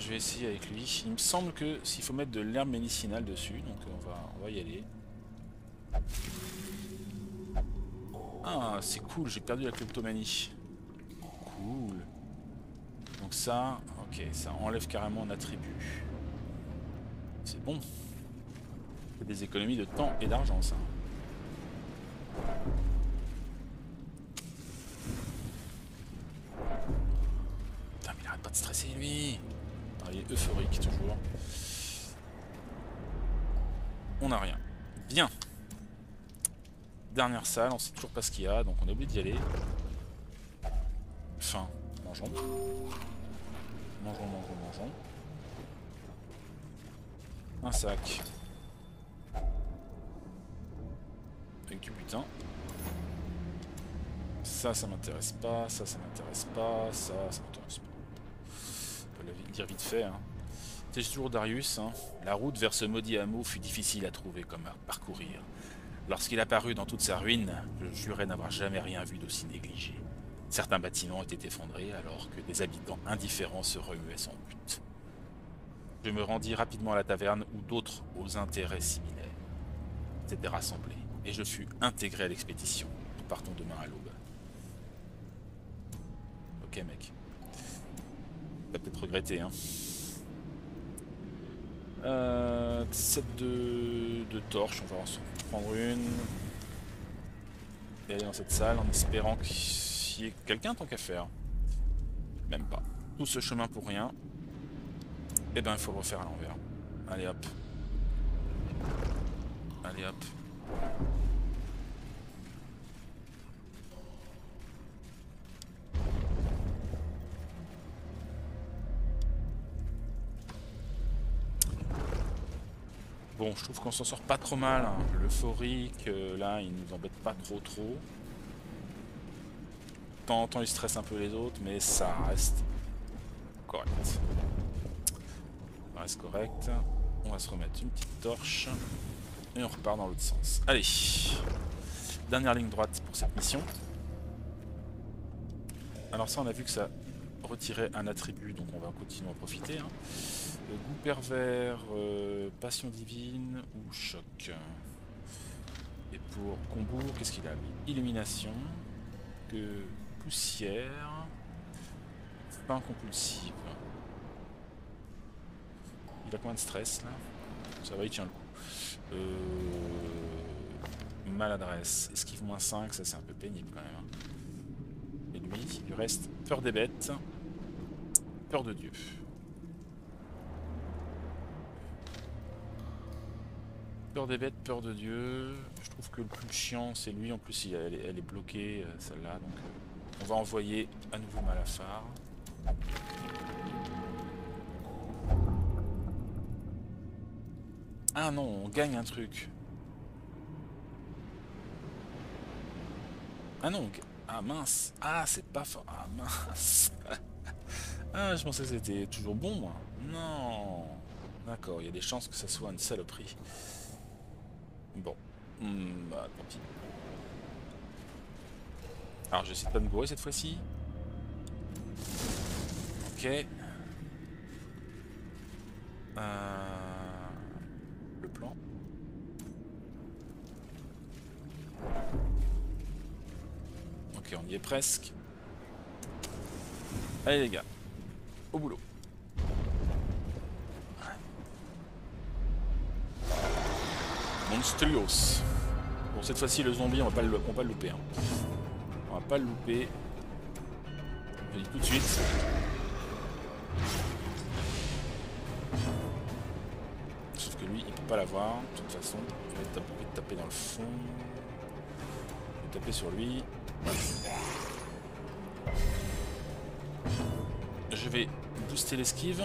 je vais essayer avec lui. Il me semble que s'il faut mettre de l'herbe médicinale dessus, donc on va y aller. Ah, c'est cool, j'ai perdu la kleptomanie. Cool. Donc ça, ok, ça enlève carrément un attribut. C'est bon. C'est des économies de temps et d'argent, ça. Putain, mais il arrête pas de stresser, lui. Ah, il est euphorique, toujours. On n'a rien. Bien. Dernière salle, on sait toujours pas ce qu'il y a, donc on est obligé d'y aller. Enfin, mangeons. Mangeons. Un sac. Avec du butin. Ça m'intéresse pas, ça m'intéresse pas, ça m'intéresse pas. On peut le dire vite fait. Hein. C'est toujours Darius. Hein. La route vers ce maudit hameau fut difficile à trouver comme à parcourir. Lorsqu'il apparut dans toute sa ruine, je jurais n'avoir jamais rien vu d'aussi négligé. Certains bâtiments étaient effondrés alors que des habitants indifférents se remuaient sans but. Je me rendis rapidement à la taverne où d'autres aux intérêts similaires s'étaient rassemblés et je fus intégré à l'expédition. Nous partons demain à l'aube. Ok mec. T'as peut-être regretté hein. Set de torches, on va en prendre une. Et aller dans cette salle en espérant qu'il y ait quelqu'un tant qu'à faire. Même pas. Tout ce chemin pour rien. Et ben il faut le refaire à l'envers. Allez hop. Allez hop. Bon, je trouve qu'on s'en sort pas trop mal. Hein. L'euphorique, là, il nous embête pas trop. De temps en temps, il stresse un peu les autres, mais ça reste correct. Ça reste correct. On va se remettre une petite torche. Et on repart dans l'autre sens. Allez. Dernière ligne droite pour cette mission. Alors ça, on a vu que ça retirait un attribut, donc on va continuer à en profiter. Hein. Goût pervers, passion divine ou choc. Et pour Combourg, qu'est-ce qu'il a lui? Illumination, poussière, faim compulsive. Il a combien de stress là? Ça va, il tient le coup. Maladresse, esquive -5, ça c'est un peu pénible quand même. Hein. Et lui, il lui reste peur des bêtes, peur de Dieu. Peur des bêtes, peur de Dieu. Je trouve que le plus chiant c'est lui. En plus elle est bloquée celle-là. Donc on va envoyer à nouveau Malafar. Ah non, on gagne un truc. Ah non, ah mince. Ah c'est pas fort. Ah mince. Ah je pensais que c'était toujours bon moi. Non. D'accord, il y a des chances que ça soit une saloperie. Bon, bah tant pis. Alors j'essaie de pas me gourer cette fois-ci. Ok. Le plan. Ok, on y est presque. Allez les gars, au boulot. Monstrios. Bon, cette fois-ci, le zombie, on va pas le louper. Hein. On va pas le louper. Je le dis tout de suite. Sauf que lui, il peut pas l'avoir. De toute façon, il va taper dans le fond. Je vais taper sur lui. Je vais booster l'esquive.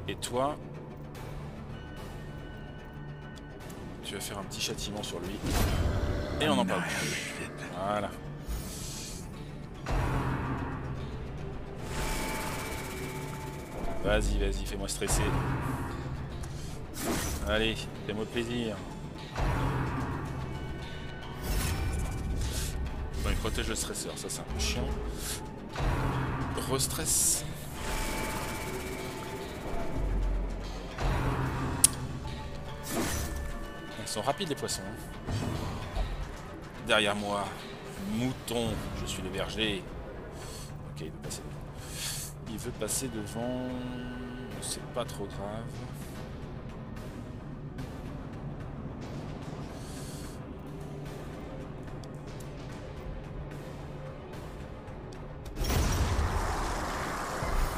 Et toi, tu vas faire un petit châtiment sur lui. Et on en parle plus. Voilà. Vas-y, fais-moi stresser. Allez, fais-moi plaisir. Bon, il protège le stresseur, ça c'est un peu chiant. Re-stress. Ils sont rapides les poissons. Derrière moi, mouton, je suis le berger. Ok, il veut passer devant. Il veut passer devant. C'est pas trop grave.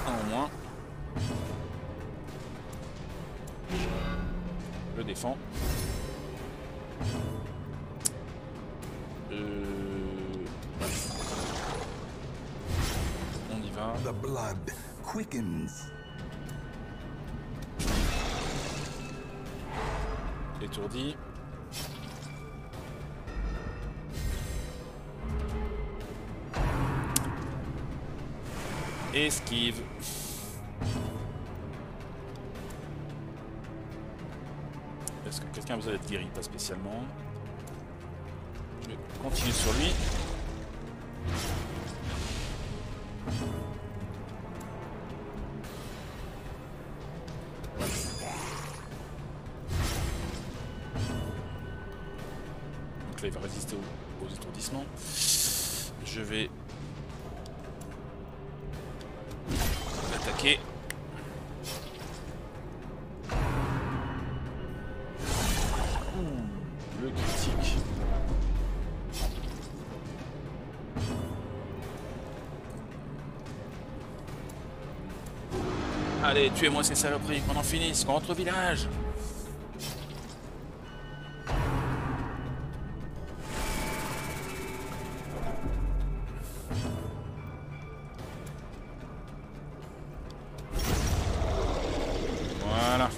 Un au moins. Je défends. On y va. The blood quickens. Étourdi. Esquive. Est-ce que quelqu'un a besoin d'être guéri? Pas spécialement. Je vais continuer sur lui. Donc là il va résister aux étourdissements. Je vais l'attaquer. Le critique. Allez, tuez-moi ces saloperies, qu'on en finisse, qu'on rentre au village. Voilà.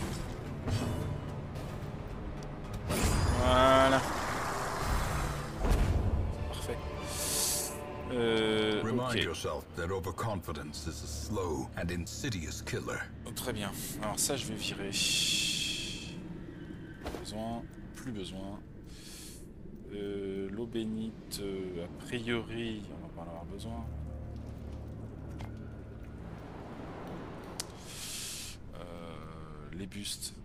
Voilà. Parfait. Remind Ok. yourself that overconfidence is a slow and insidious killer. Oh, très bien. Alors ça, je vais virer. Besoin. Plus besoin. L'eau bénite, a priori, on va pas en avoir besoin. Les bustes.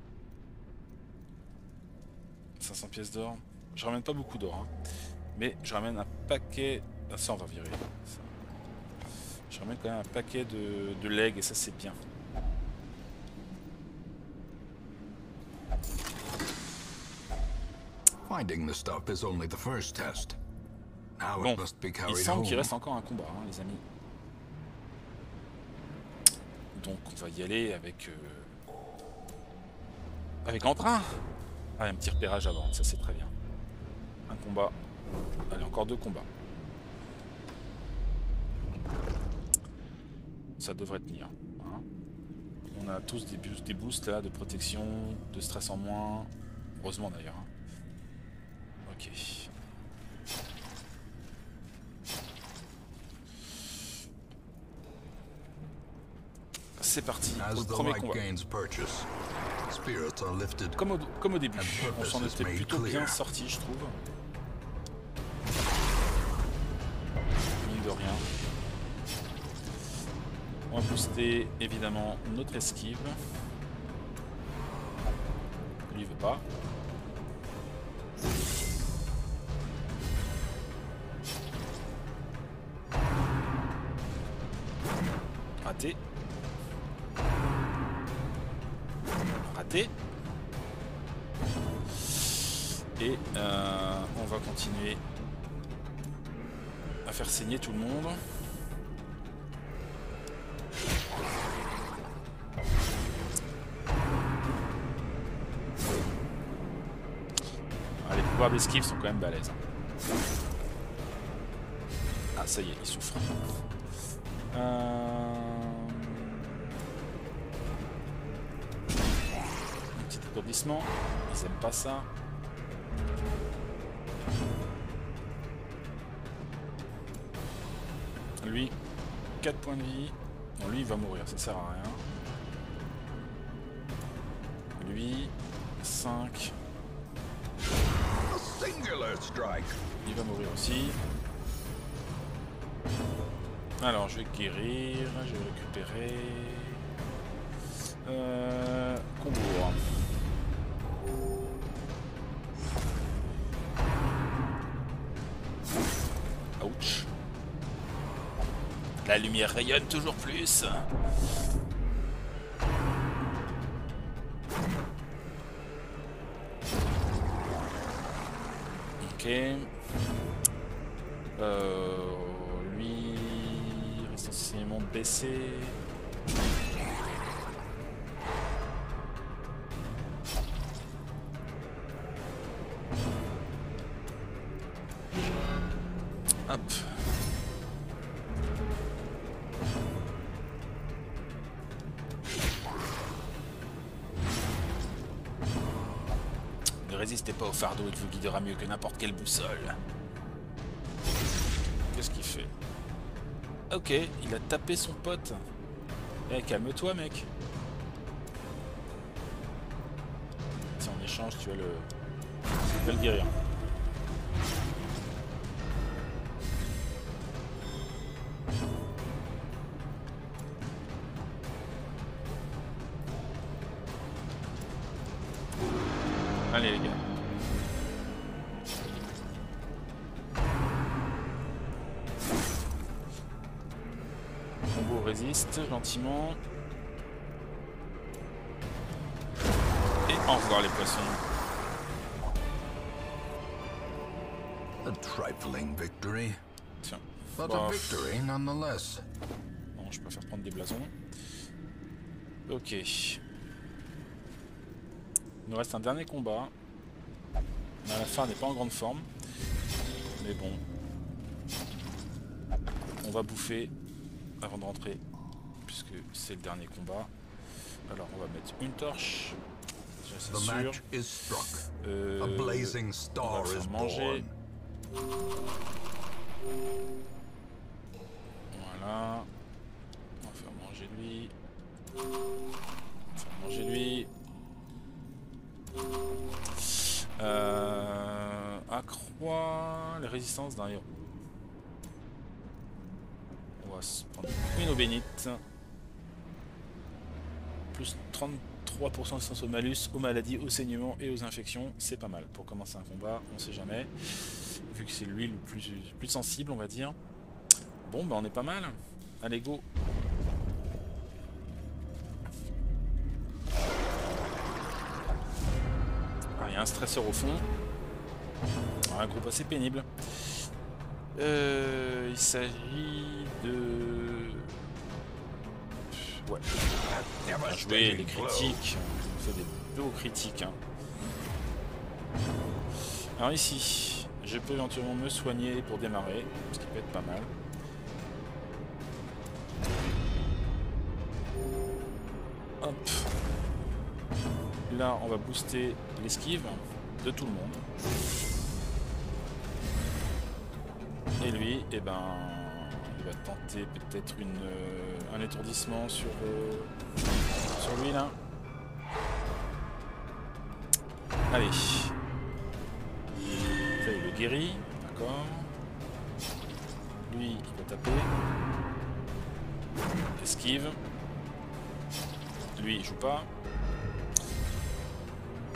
500 pièces d'or. Je ramène pas beaucoup d'or, hein. Mais je ramène un paquet. Ah, ça, on va virer. Ça. Je ramène quand même un paquet de legs et ça, c'est bien. Finding the stuff is only the first test. Now Bon, it must be il carried semble qu'il home. reste encore un combat, hein, les amis. Donc on va y aller avec entrain. Ah, un petit repérage avant, ça c'est très bien. Un combat. Allez, encore 2 combats. Ça devrait tenir. Hein. On a tous des boosts là de protection, de stress en moins. Heureusement d'ailleurs. Hein. Ok. C'est parti pour As le the premier light combat. gains purchase, spirits are lifted. Comme au début, on s'en purpose is était made plutôt bien clear. sorti, je trouve. Mine de rien. On va booster évidemment notre esquive. Lui il veut pas. Raté. Raté. Et on va continuer à faire saigner tout le monde. Ah, les pouvoirs d'esquive sont quand même balèzes. Ah ça y est, il souffre. Un petit étourdissement. Ils aiment pas ça. Lui, 4 points de vie. Non, lui, il va mourir, ça sert à rien. Lui, 5. A singular strike. Il va mourir aussi. Alors, je vais guérir, je vais récupérer... Combo. Ouch. La lumière rayonne toujours plus. Ok. Lui... Reste enseignement baissé. Hop. Ne résistez pas au fardeau, il vous guidera mieux que n'importe quelle boussole. Qu'est-ce qu'il fait? Ok, il a tapé son pote. Eh, calme-toi, mec. Si en échange, tu vas le guérir. Allez les gars. Combo résiste gentiment. Et au revoir les poissons. A trifling victory, Tiens. but Bon, a victory nonetheless. non, je préfère prendre des blasons. Ok. Il nous reste un dernier combat. À la fin, on n'est pas en grande forme. Mais bon. On va bouffer avant de rentrer. Puisque c'est le dernier combat. Alors, on va mettre une torche. Déjà, c'est The sûr. match is struck. A blazing On va star le is faire manger. born. Voilà. On va faire manger lui. On va faire manger lui. Accroît les résistances d'un héros. On va se prendre une eau bénite. Plus 33% de sens au malus, aux maladies, aux saignements et aux infections. C'est pas mal pour commencer un combat, on sait jamais. Vu que c'est lui le plus sensible, on va dire. Bon, bah on est pas mal. Allez, go. Il y a un stresseur au fond. Un groupe assez pénible. Il s'agit de... Ouais. Bien joué, les critiques. On fait des beaux critiques. Hein. Alors ici, je peux éventuellement me soigner pour démarrer, ce qui peut être pas mal. Hop. Là, on va booster l'esquive de tout le monde. Et lui, eh ben, il va tenter peut-être un étourdissement sur lui là. Allez. Ça, il le guérit, d'accord. Lui, il va taper. Esquive. Lui, il joue pas.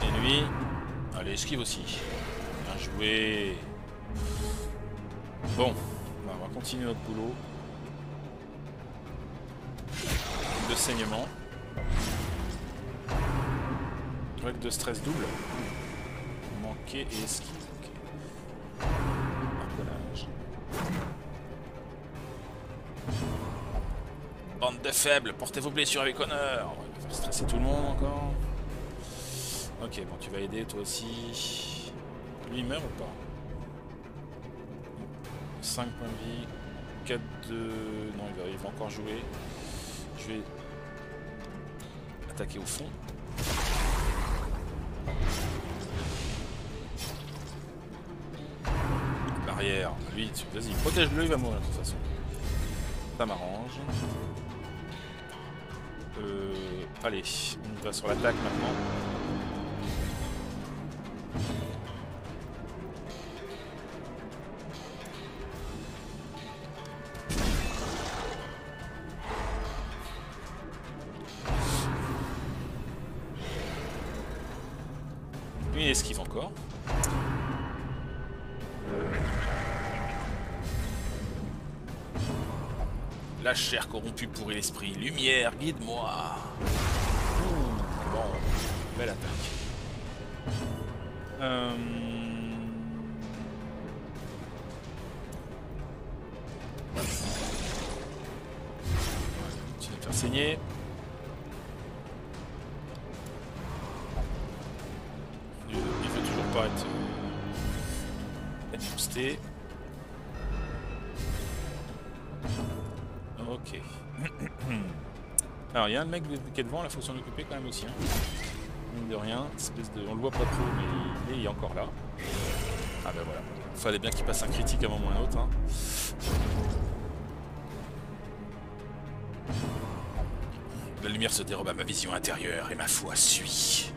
Et lui, allez, esquive aussi. Bien joué. Bon, bah, on va continuer notre boulot. De saignement. Règle de stress double. Manquer et esquive. Okay. Harponnage. Bande de faibles, portez vos blessures avec honneur. On va faire stresser tout le monde encore. Ok, bon, tu vas aider toi aussi. Lui, il meurt ou pas? 5 points de vie, 4 de... Non, il va encore jouer. Je vais attaquer au fond. Barrière. Lui, vas-y, protège-le, il va mourir de toute façon. Ça m'arrange. Allez, on va sur l'attaque maintenant. Une esquive encore. La chair corrompue pourrit l'esprit. Lumière, guide-moi. Bon, belle attaque. Je vais te faire saigner. Il veut toujours pas être boosté. Ok. Alors il y a un mec qui est devant, là faut s'en occuper quand même aussi. Hein. Mine de rien, espèce de... on le voit pas trop mais il est encore là. Ah ben voilà. Fallait bien qu'il passe un critique à un moment ou à un autre. Hein. La lumière se dérobe à ma vision intérieure et ma foi suit.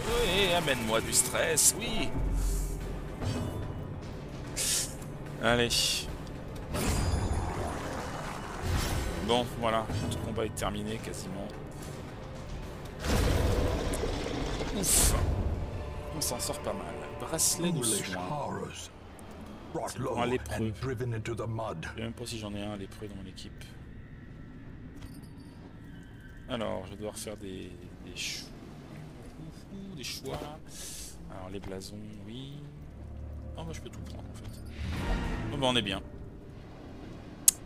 Oui, amène-moi du stress, oui. Allez. Bon, voilà, tout le combat est terminé quasiment. Ouf. On s'en sort pas mal. Bracelet de soin. C'est pour un lépreux. Je sais même pas si j'en ai un lépreux dans mon équipe. Alors, je vais devoir faire des choix là. Alors, les blasons, oui. Oh, bah, je peux tout prendre en fait. Bon, bah, on est bien.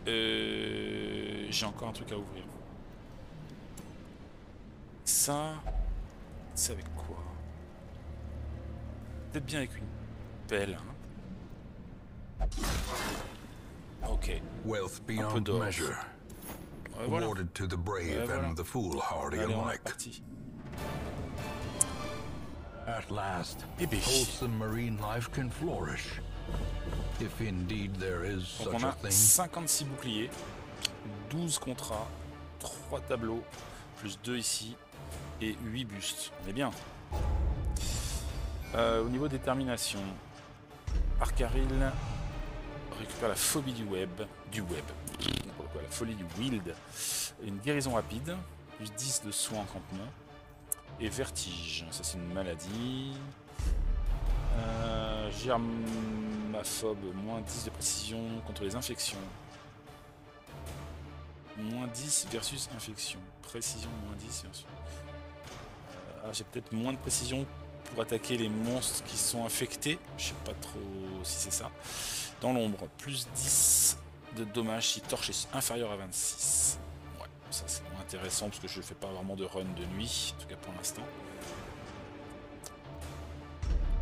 J'ai encore un truc à ouvrir. Ça. C'est avec quoi? Peut-être bien avec une pelle. Hein. Ok. Un peu d'or. Ouais, voilà. Ouais, voilà. Allez, on est parti. At last, Bébé. wholesome marine life can flourish. If indeed there is Donc such on a a thing. 56 boucliers, 12 contrats, 3 tableaux, plus 2 ici, et 8 bustes. On est bien. Au niveau détermination, Arcaril récupère la phobie du web. La folie du wild. Une guérison rapide, plus 10 de soins en campement. Et vertige, ça c'est une maladie. Germaphobe, moins 10 de précision contre les infections. Moins 10 versus infection. Précision, moins 10 versus... j'ai peut-être moins de précision pour attaquer les monstres qui sont infectés. Je sais pas trop si c'est ça. Dans l'ombre, plus 10 de dommages si torche est inférieur à 26. Ouais, ça c'est moins intéressant parce que je fais pas vraiment de run de nuit, en tout cas pour l'instant.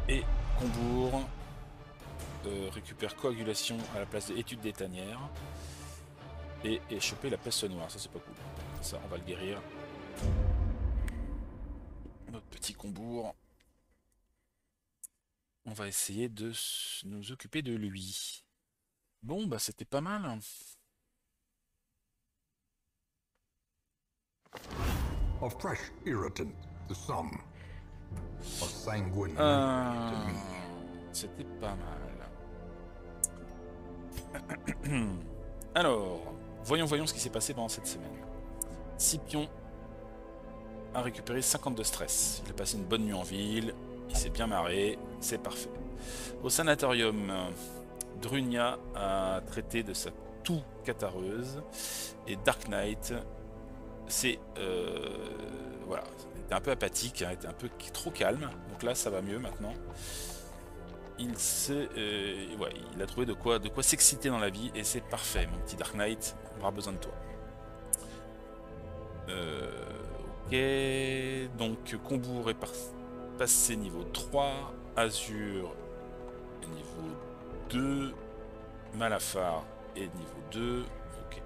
Et Combourg récupère coagulation à la place de étude des tanières. Et choper la peste noire, ça c'est pas cool. Ça on va le guérir. Notre petit Combourg. On va essayer de nous occuper de lui. Bon bah c'était pas mal. A fresh irritant, the sum. A sanguine to me. C'était pas mal. Alors, voyons ce qui s'est passé pendant cette semaine. Scipion a récupéré 50 de stress. Il a passé une bonne nuit en ville, il s'est bien marré, c'est parfait. Au sanatorium, Drunia a traité de sa toux catareuse et Dark Knight, c'est voilà, il était un peu apathique, il était un peu trop calme, donc là ça va mieux maintenant. Il a trouvé de quoi s'exciter dans la vie et c'est parfait, mon petit Dark Knight, on aura besoin de toi. Ok, donc Combourg est passé niveau 3, Azur niveau 2, Malafar est niveau 2, ok.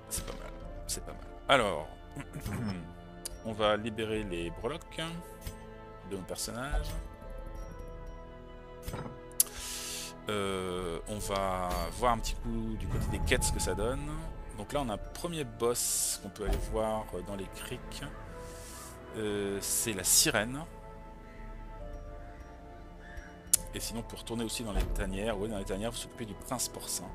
C'est pas mal, c'est pas mal. Alors, on va libérer les breloques de nos personnages. On va voir un petit coup du côté des quêtes ce que ça donne. Donc là on a un premier boss qu'on peut aller voir dans les criques. C'est la sirène. Et sinon, pour retourner aussi dans les tanières, ouais, dans les tanières, vous s'occupez du prince porcin.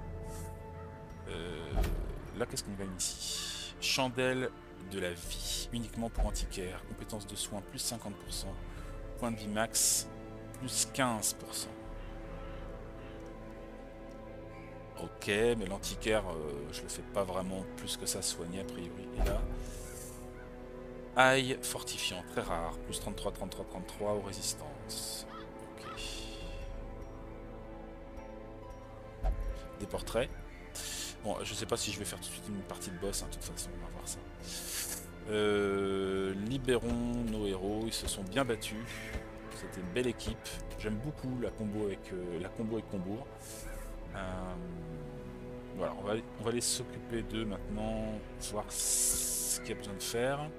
Là, qu'est-ce qu'on gagne ici? Chandelle de la vie, uniquement pour antiquaire. Compétence de soins, plus 50%. Point de vie max, plus 15%. Ok, mais l'antiquaire, je le fais pas vraiment plus que ça soigner a priori. Et là, ail fortifiant, très rare, plus 33, 33, 33 aux résistances. Ok. Des portraits. Bon, je sais pas si je vais faire tout de suite une partie de boss, hein, de toute façon, on va voir ça. Libérons nos héros, ils se sont bien battus. C'était une belle équipe. J'aime beaucoup la combo avec Combourg. Voilà, on va aller s'occuper d'eux maintenant, voir ce qu'il y a besoin de faire.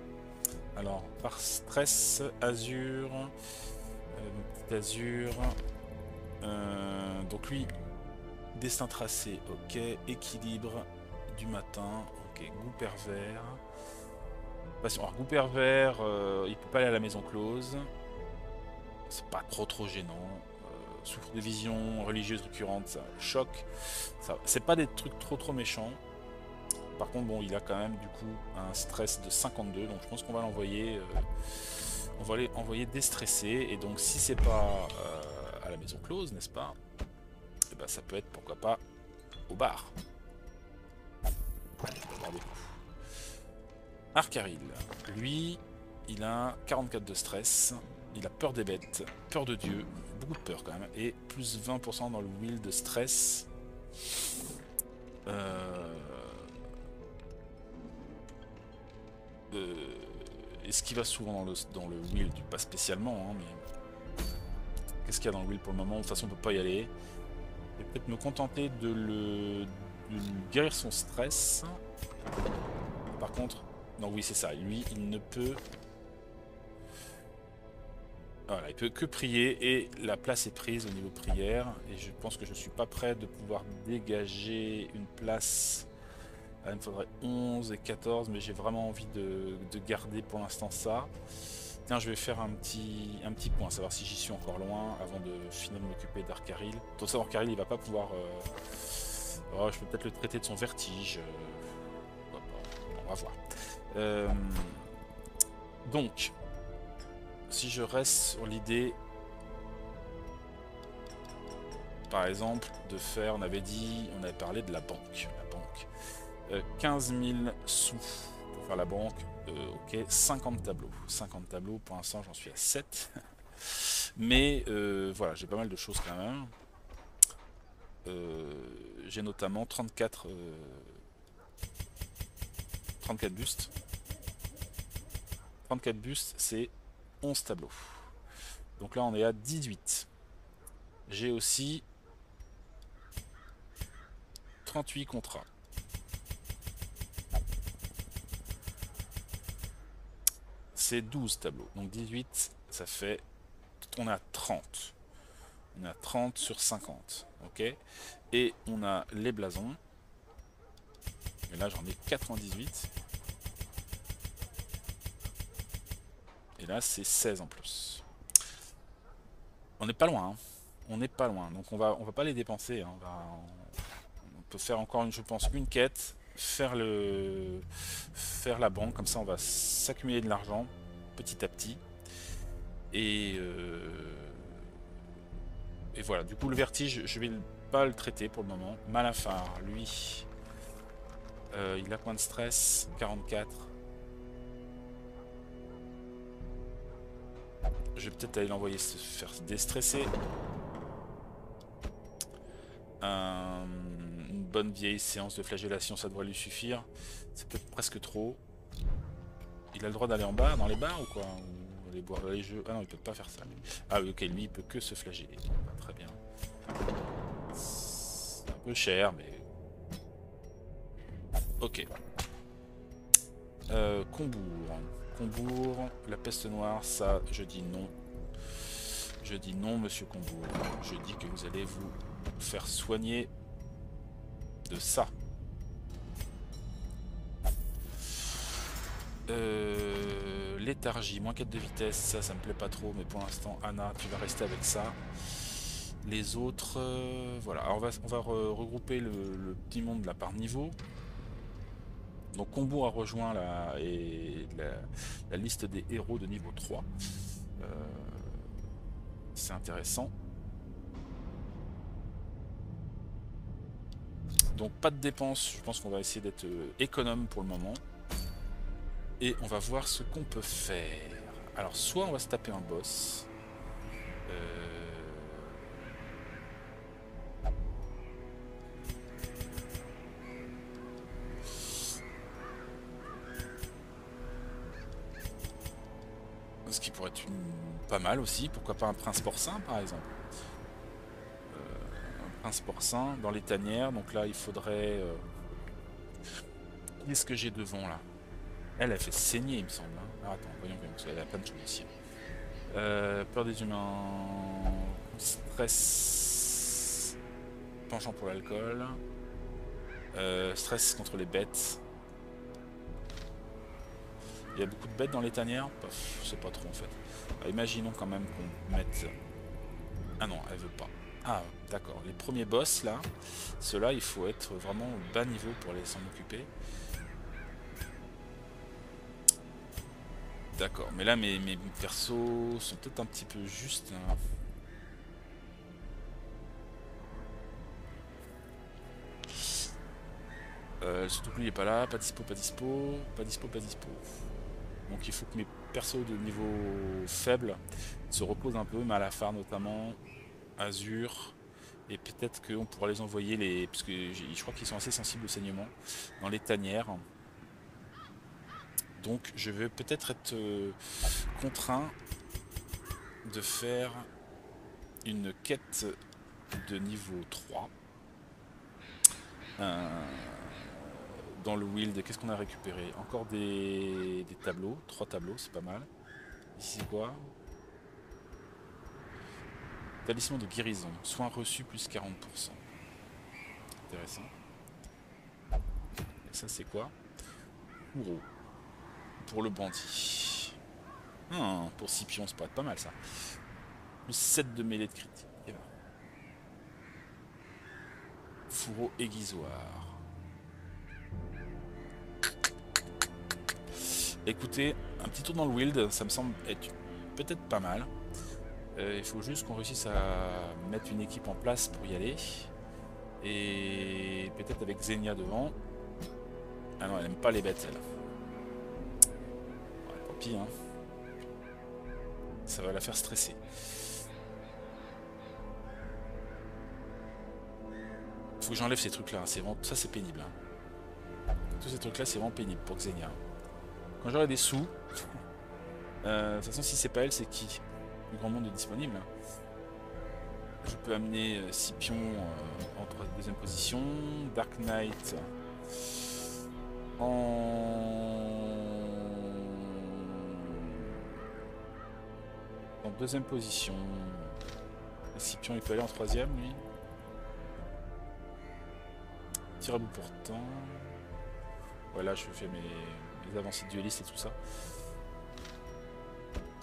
Alors, par stress, Azur, petit Azur. Donc lui, destin tracé, ok. Équilibre du matin, ok. Goût pervers. Alors, goût pervers, il peut pas aller à la maison close. C'est pas trop gênant. Souffre de visions religieuses récurrentes, ça choque. C'est pas des trucs trop méchants. Par contre, bon, il a quand même du coup un stress de 52, donc je pense qu'on va l'envoyer. On va l'envoyer déstressé. Et donc, si c'est pas à la maison close, n'est-ce pas? Et ben, ça peut être pourquoi pas au bar. Arcaril, lui, il a 44 de stress. Il a peur des bêtes, peur de Dieu, beaucoup de peur quand même, et plus 20% dans le will de stress. Est-ce qu'il va souvent dans le will? Pas spécialement, hein, mais qu'est-ce qu'il y a dans le will pour le moment? De toute façon, on peut pas y aller. Je vais peut-être me contenter de lui guérir son stress. Par contre, non, oui, c'est ça. Lui, il ne peut. Voilà, il peut que prier et la place est prise au niveau prière et je pense que je suis pas prêt de pouvoir dégager une place. Là, il me faudrait 11 et 14 mais j'ai vraiment envie de garder pour l'instant ça. Tiens, je vais faire un petit point, savoir si j'y suis encore loin avant de finir de m'occuper d'Arcaril. Tout ça, Arcaril il va pas pouvoir... Oh, je peux peut-être le traiter de son vertige. On va voir. Donc... Si je reste sur l'idée, par exemple, de faire, on avait parlé de la banque. 15 000 sous pour faire la banque, ok, 50 tableaux. 50 tableaux, pour l'instant j'en suis à 7. Mais voilà, j'ai pas mal de choses quand même. J'ai notamment 34 bustes. 34 bustes, c'est 11 tableaux. Donc là on est à 18. J'ai aussi 38 contrats. C'est 12 tableaux. Donc 18, ça fait... On a 30. On a 30 sur 50. Ok. Et on a les blasons. Et là j'en ai 98. Et là c'est 16 en plus. On n'est pas loin, hein. On n'est pas loin. Donc on va pas les dépenser, hein. On peut faire encore je pense une quête, faire la banque, comme ça on va s'accumuler de l'argent petit à petit. Et voilà, du coup le vertige, je vais pas le traiter pour le moment. Malafar, lui, il a combien de stress? 44. Je vais peut-être aller l'envoyer se faire déstresser. Une bonne vieille séance de flagellation, ça devrait lui suffire. C'est peut-être presque trop. Il a le droit d'aller en bas, dans les bars ou quoi? Ou aller boire les jeux? Ah non, il peut pas faire ça. Lui. Ah oui, ok, lui, il peut que se flageller. Très bien. C'est un peu cher, mais... Ok. Combourg, la peste noire, ça, je dis non. Je dis non, monsieur Combourg. Je dis que vous allez vous faire soigner de ça. Léthargie, moins 4 de vitesse, ça me plaît pas trop, mais pour l'instant, Anna, tu vas rester avec ça. Les autres, voilà. Alors on va regrouper le petit monde là par niveau. Donc Combo a rejoint la liste des héros de niveau 3. C'est intéressant. Donc pas de dépenses, je pense qu'on va essayer d'être économe pour le moment. Et on va voir ce qu'on peut faire. Alors soit on va se taper un boss. Ce qui pourrait être pas mal aussi, pourquoi pas un prince porcin par exemple. Un prince porcin dans les tanières, donc là il faudrait... Qu'est-ce que j'ai devant là? Elle fait saigner il me semble. Hein. Alors, attends, voyons, parce qu'elle a plein de choses ici. Peur des humains... Stress... Penchant pour l'alcool... stress contre les bêtes... Il y a beaucoup de bêtes dans les tanières? Je sais pas trop en fait. Bah, imaginons quand même qu'on mette... Ah non, elle veut pas. Ah d'accord, les premiers boss là, ceux-là il faut être vraiment au bas niveau pour les s'en occuper. D'accord, mais là mes persos sont peut-être un petit peu justes. Hein. Surtout que lui il est pas là, pas dispo, pas dispo, pas dispo, pas dispo. Donc il faut que mes persos de niveau faible se reposent un peu, Malafar notamment, Azur, et peut-être qu'on pourra les envoyer, parce que je crois qu'ils sont assez sensibles au saignement, dans les tanières. Donc je vais peut-être être contraint de faire une quête de niveau 3. Dans le Wild, qu'est-ce qu'on a récupéré? Encore des tableaux, 3 tableaux, c'est pas mal. Ici c'est quoi? Talisman de guérison, soins reçus plus 40%. Intéressant. Et ça c'est quoi? Ouro. Pour le bandit. Pour Scipion, ça pourrait être pas mal ça. Plus 7 de mêlée de critique. Fourreau aiguisoire. Écoutez, un petit tour dans le Wild, ça me semble être peut-être pas mal. Il faut juste qu'on réussisse à mettre une équipe en place pour y aller. Et peut-être avec Xenia devant. Ah non, elle aime pas les bêtes, elle. Ouais, tant pis, hein. Ça va la faire stresser. Faut que j'enlève ces trucs-là. Ça, c'est pénible. Hein. Tous ces trucs-là, c'est vraiment pénible pour Xenia. Quand j'aurai des sous, de toute façon, si c'est pas elle, c'est qui? Le grand monde est disponible. Je peux amener Scipion en deuxième position, Dark Knight en deuxième position. Et Scipion, il peut aller en troisième, lui. Tir à bout portant. Voilà, je fais mes avancées duelistes et tout ça.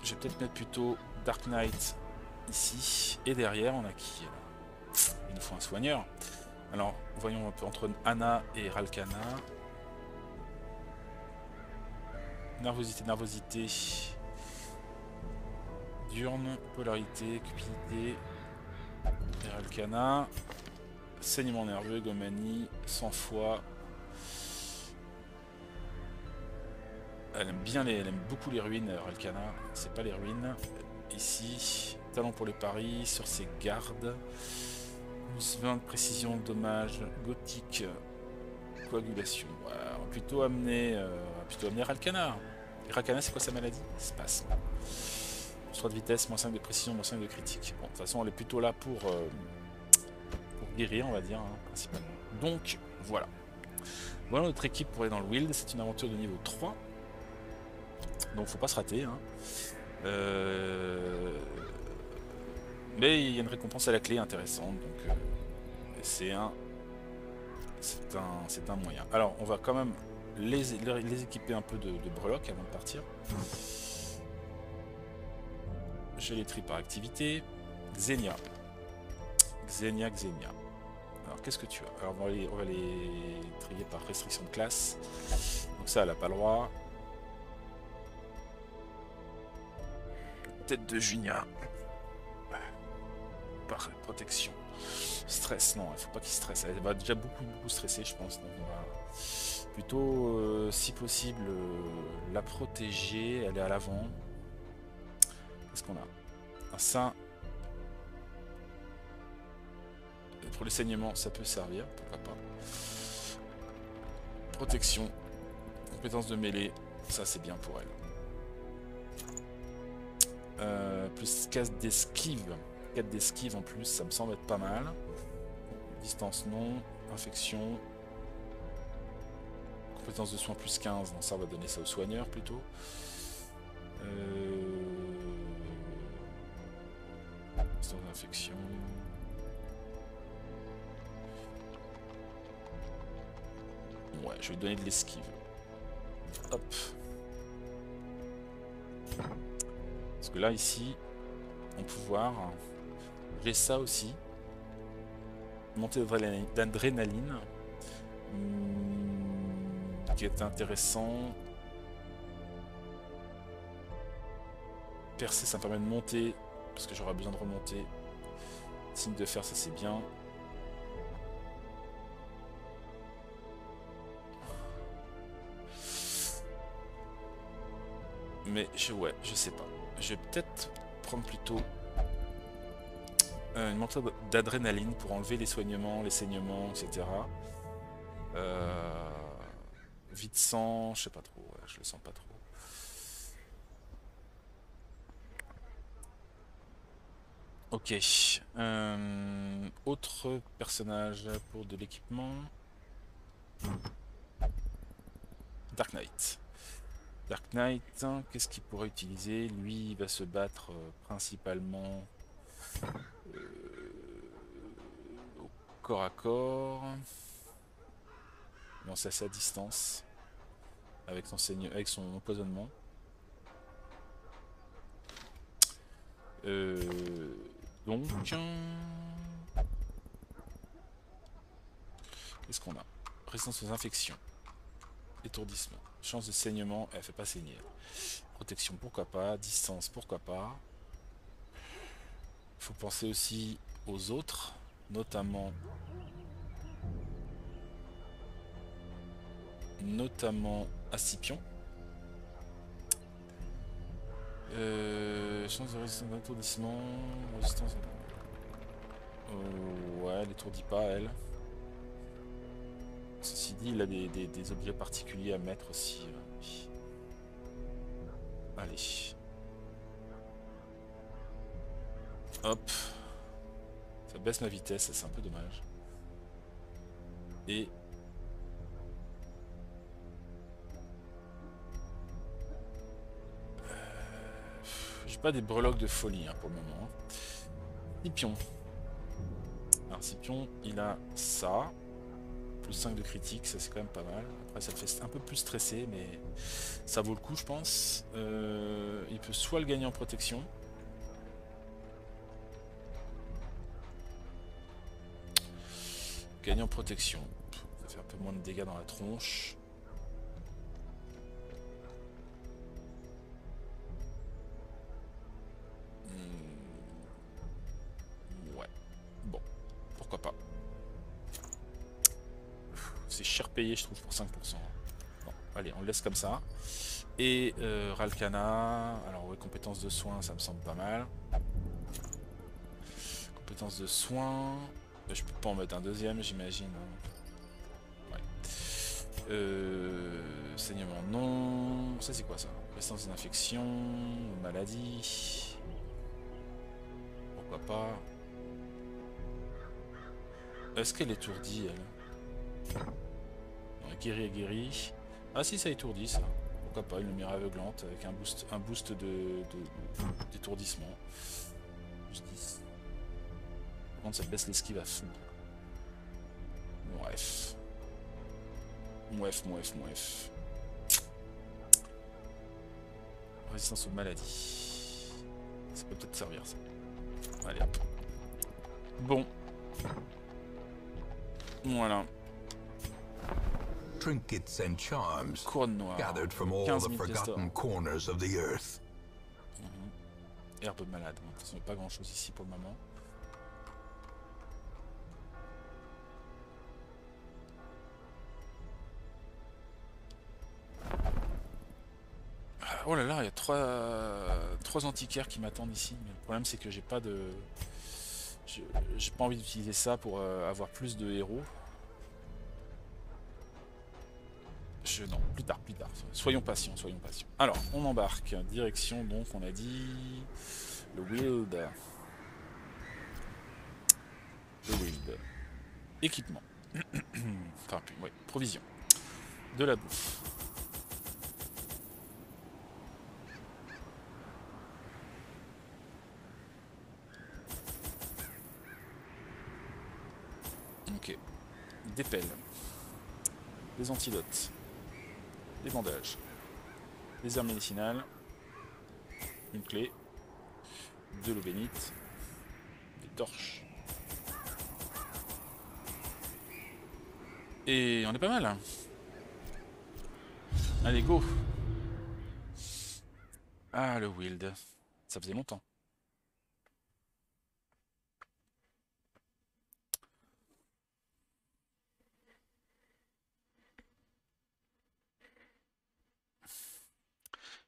Je vais peut-être mettre plutôt Dark Knight ici. Et derrière, on a qui? Il nous faut un soigneur. Alors, voyons un peu entre Anna et Ralkana. Nervosité, nervosité. Diurne, polarité, cupidité. Et Ralkana. Saignement nerveux, Gomani, sang-froid. Elle aime beaucoup les ruines, Ralkana. C'est pas les ruines. Ici, talent pour les paris, sur ses gardes. 20 de précision, dommage, gothique, coagulation. Ouais, on va plutôt amener Ralkana. Et Ralkana, c'est quoi sa maladie? Spasme. +3 de vitesse, -5 de précision, -5 de critique. Bon, de toute façon, elle est plutôt là pour guérir, on va dire, hein, principalement. Donc, voilà. Voilà notre équipe pour aller dans le Wild. C'est une aventure de niveau 3. Donc, faut pas se rater. Hein. Mais il y a une récompense à la clé intéressante. Donc, c'est un moyen. Alors, on va quand même les équiper un peu de breloques avant de partir. Je les trie par activité. Xenia. Xenia, Xenia. Alors qu'est-ce que tu as? Alors on va les trier par restriction de classe. Donc ça, elle n'a pas le droit. Tête de Junia. Par protection. Stress, non, il faut pas qu'il stresse. Elle va déjà beaucoup stresser, je pense. Donc on va plutôt, si possible, la protéger. Elle est à l'avant. Qu'est-ce qu'on a? Ça, pour les saignements, ça peut servir, pourquoi pas. Protection, compétence de mêlée, ça c'est bien pour elle. Plus 4 d'esquive. 4 d'esquive en plus, ça me semble être pas mal. Distance non, infection. Compétence de soins plus 15, donc ça va donner ça aux soigneurs plutôt. Distance d'infection. Ouais, je vais lui donner de l'esquive. Hop. Parce que là, ici, en pouvoir, j'ai ça aussi. Montée d'adrénaline. Qui est intéressant. Percer, ça me permet de monter. Parce que j'aurai besoin de remonter. Signe de fer, ça c'est bien. Mais ouais, je sais pas. Je vais peut-être prendre plutôt une montée d'adrénaline pour enlever les soignements, les saignements, etc. Vide sang, je sais pas trop, ouais, je le sens pas trop. Ok. Autre personnage pour de l'équipement. Dark Knight. Dark Knight, qu'est-ce qu'il pourrait utiliser? Lui, il va se battre principalement au corps à corps. Non, c'est assez à distance. Avec son empoisonnement. Donc... Qu'est-ce qu'on a? Résistance aux infections. Étourdissement. Chance de saignement, elle fait pas saigner. Protection, pourquoi pas. Distance, pourquoi pas. Il faut penser aussi aux autres, notamment à Scipion. Chance de résistance à l'étourdissement. Résistance ouais, elle étourdit pas, elle. Ceci dit, il a des objets particuliers à mettre aussi. Allez. Hop. Ça baisse ma vitesse, c'est un peu dommage. Et... j'ai pas des breloques de folie pour le moment. Scipion. Alors Scipion, il a ça. Plus 5 de critique, ça c'est quand même pas mal. Après ça te fait un peu plus stresser, mais ça vaut le coup je pense. Il peut soit le gagner en protection. Gagner en protection. Ça fait un peu moins de dégâts dans la tronche. Ouais. Bon. Pourquoi pas. C'est cher payé je trouve pour 5%. Bon, allez, on le laisse comme ça. Et Ralkana, alors ouais, compétence de soins, ça me semble pas mal. Compétence de soins, je peux pas en mettre un deuxième, j'imagine. Ouais. Saignement, non. Ça c'est quoi ça? Résistance des infections, maladie. Pourquoi pas? Est-ce qu'elle étourdit elle? Non, guéri. Ah si, ça étourdit ça. Pourquoi pas, une lumière aveuglante avec un boost d'étourdissement. Je dis. Par contre ça baisse l'esquive à fond. Bref. Résistance aux maladies. Ça peut peut-être servir ça. Allez hop. Bon. Voilà. Trinkets and charms Couronne noire. gathered from all 15 the 000 pièces d'or. forgotten corners of the earth. Herbe malade. Bon, de toute façon, il n'y a pas grand chose ici pour le moment. Oh là là, il y a trois antiquaires qui m'attendent ici. Mais le problème, c'est que j'ai pas de... J'ai pas envie d'utiliser ça pour avoir plus de héros. Non, plus tard, plus tard. Soyons patients, soyons patients. Alors, on embarque. Direction, donc, on a dit... Le Wild. Le Wild. Équipement. Enfin, ouais, provision. De la bouffe. Ok. Des pelles. Des antidotes. Des bandages. Des herbes médicinales. Une clé. De l'eau bénite. Des torches. Et on est pas mal. Hein. Allez, go. Ah, le Wild. Ça faisait longtemps.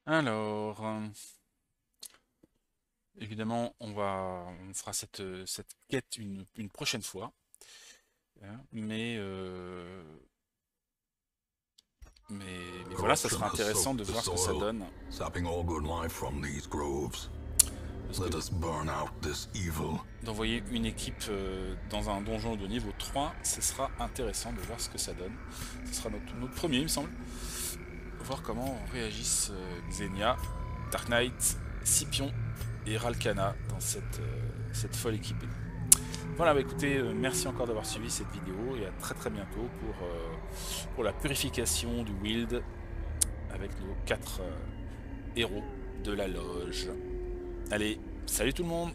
Alors, évidemment, on fera cette quête une prochaine fois, hein, mais voilà, ça sera intéressant de voir ce que ça donne. D'envoyer une équipe dans un donjon de niveau 3, ce sera intéressant de voir ce que ça donne. Ce sera notre premier, il me semble. Voir comment réagissent Xenia, Dark Knight, Scipion et Ralkana dans cette folle équipée. Voilà, bah écoutez, merci encore d'avoir suivi cette vidéo et à très très bientôt pour la purification du Wild avec nos 4 héros de la loge. Allez, salut tout le monde!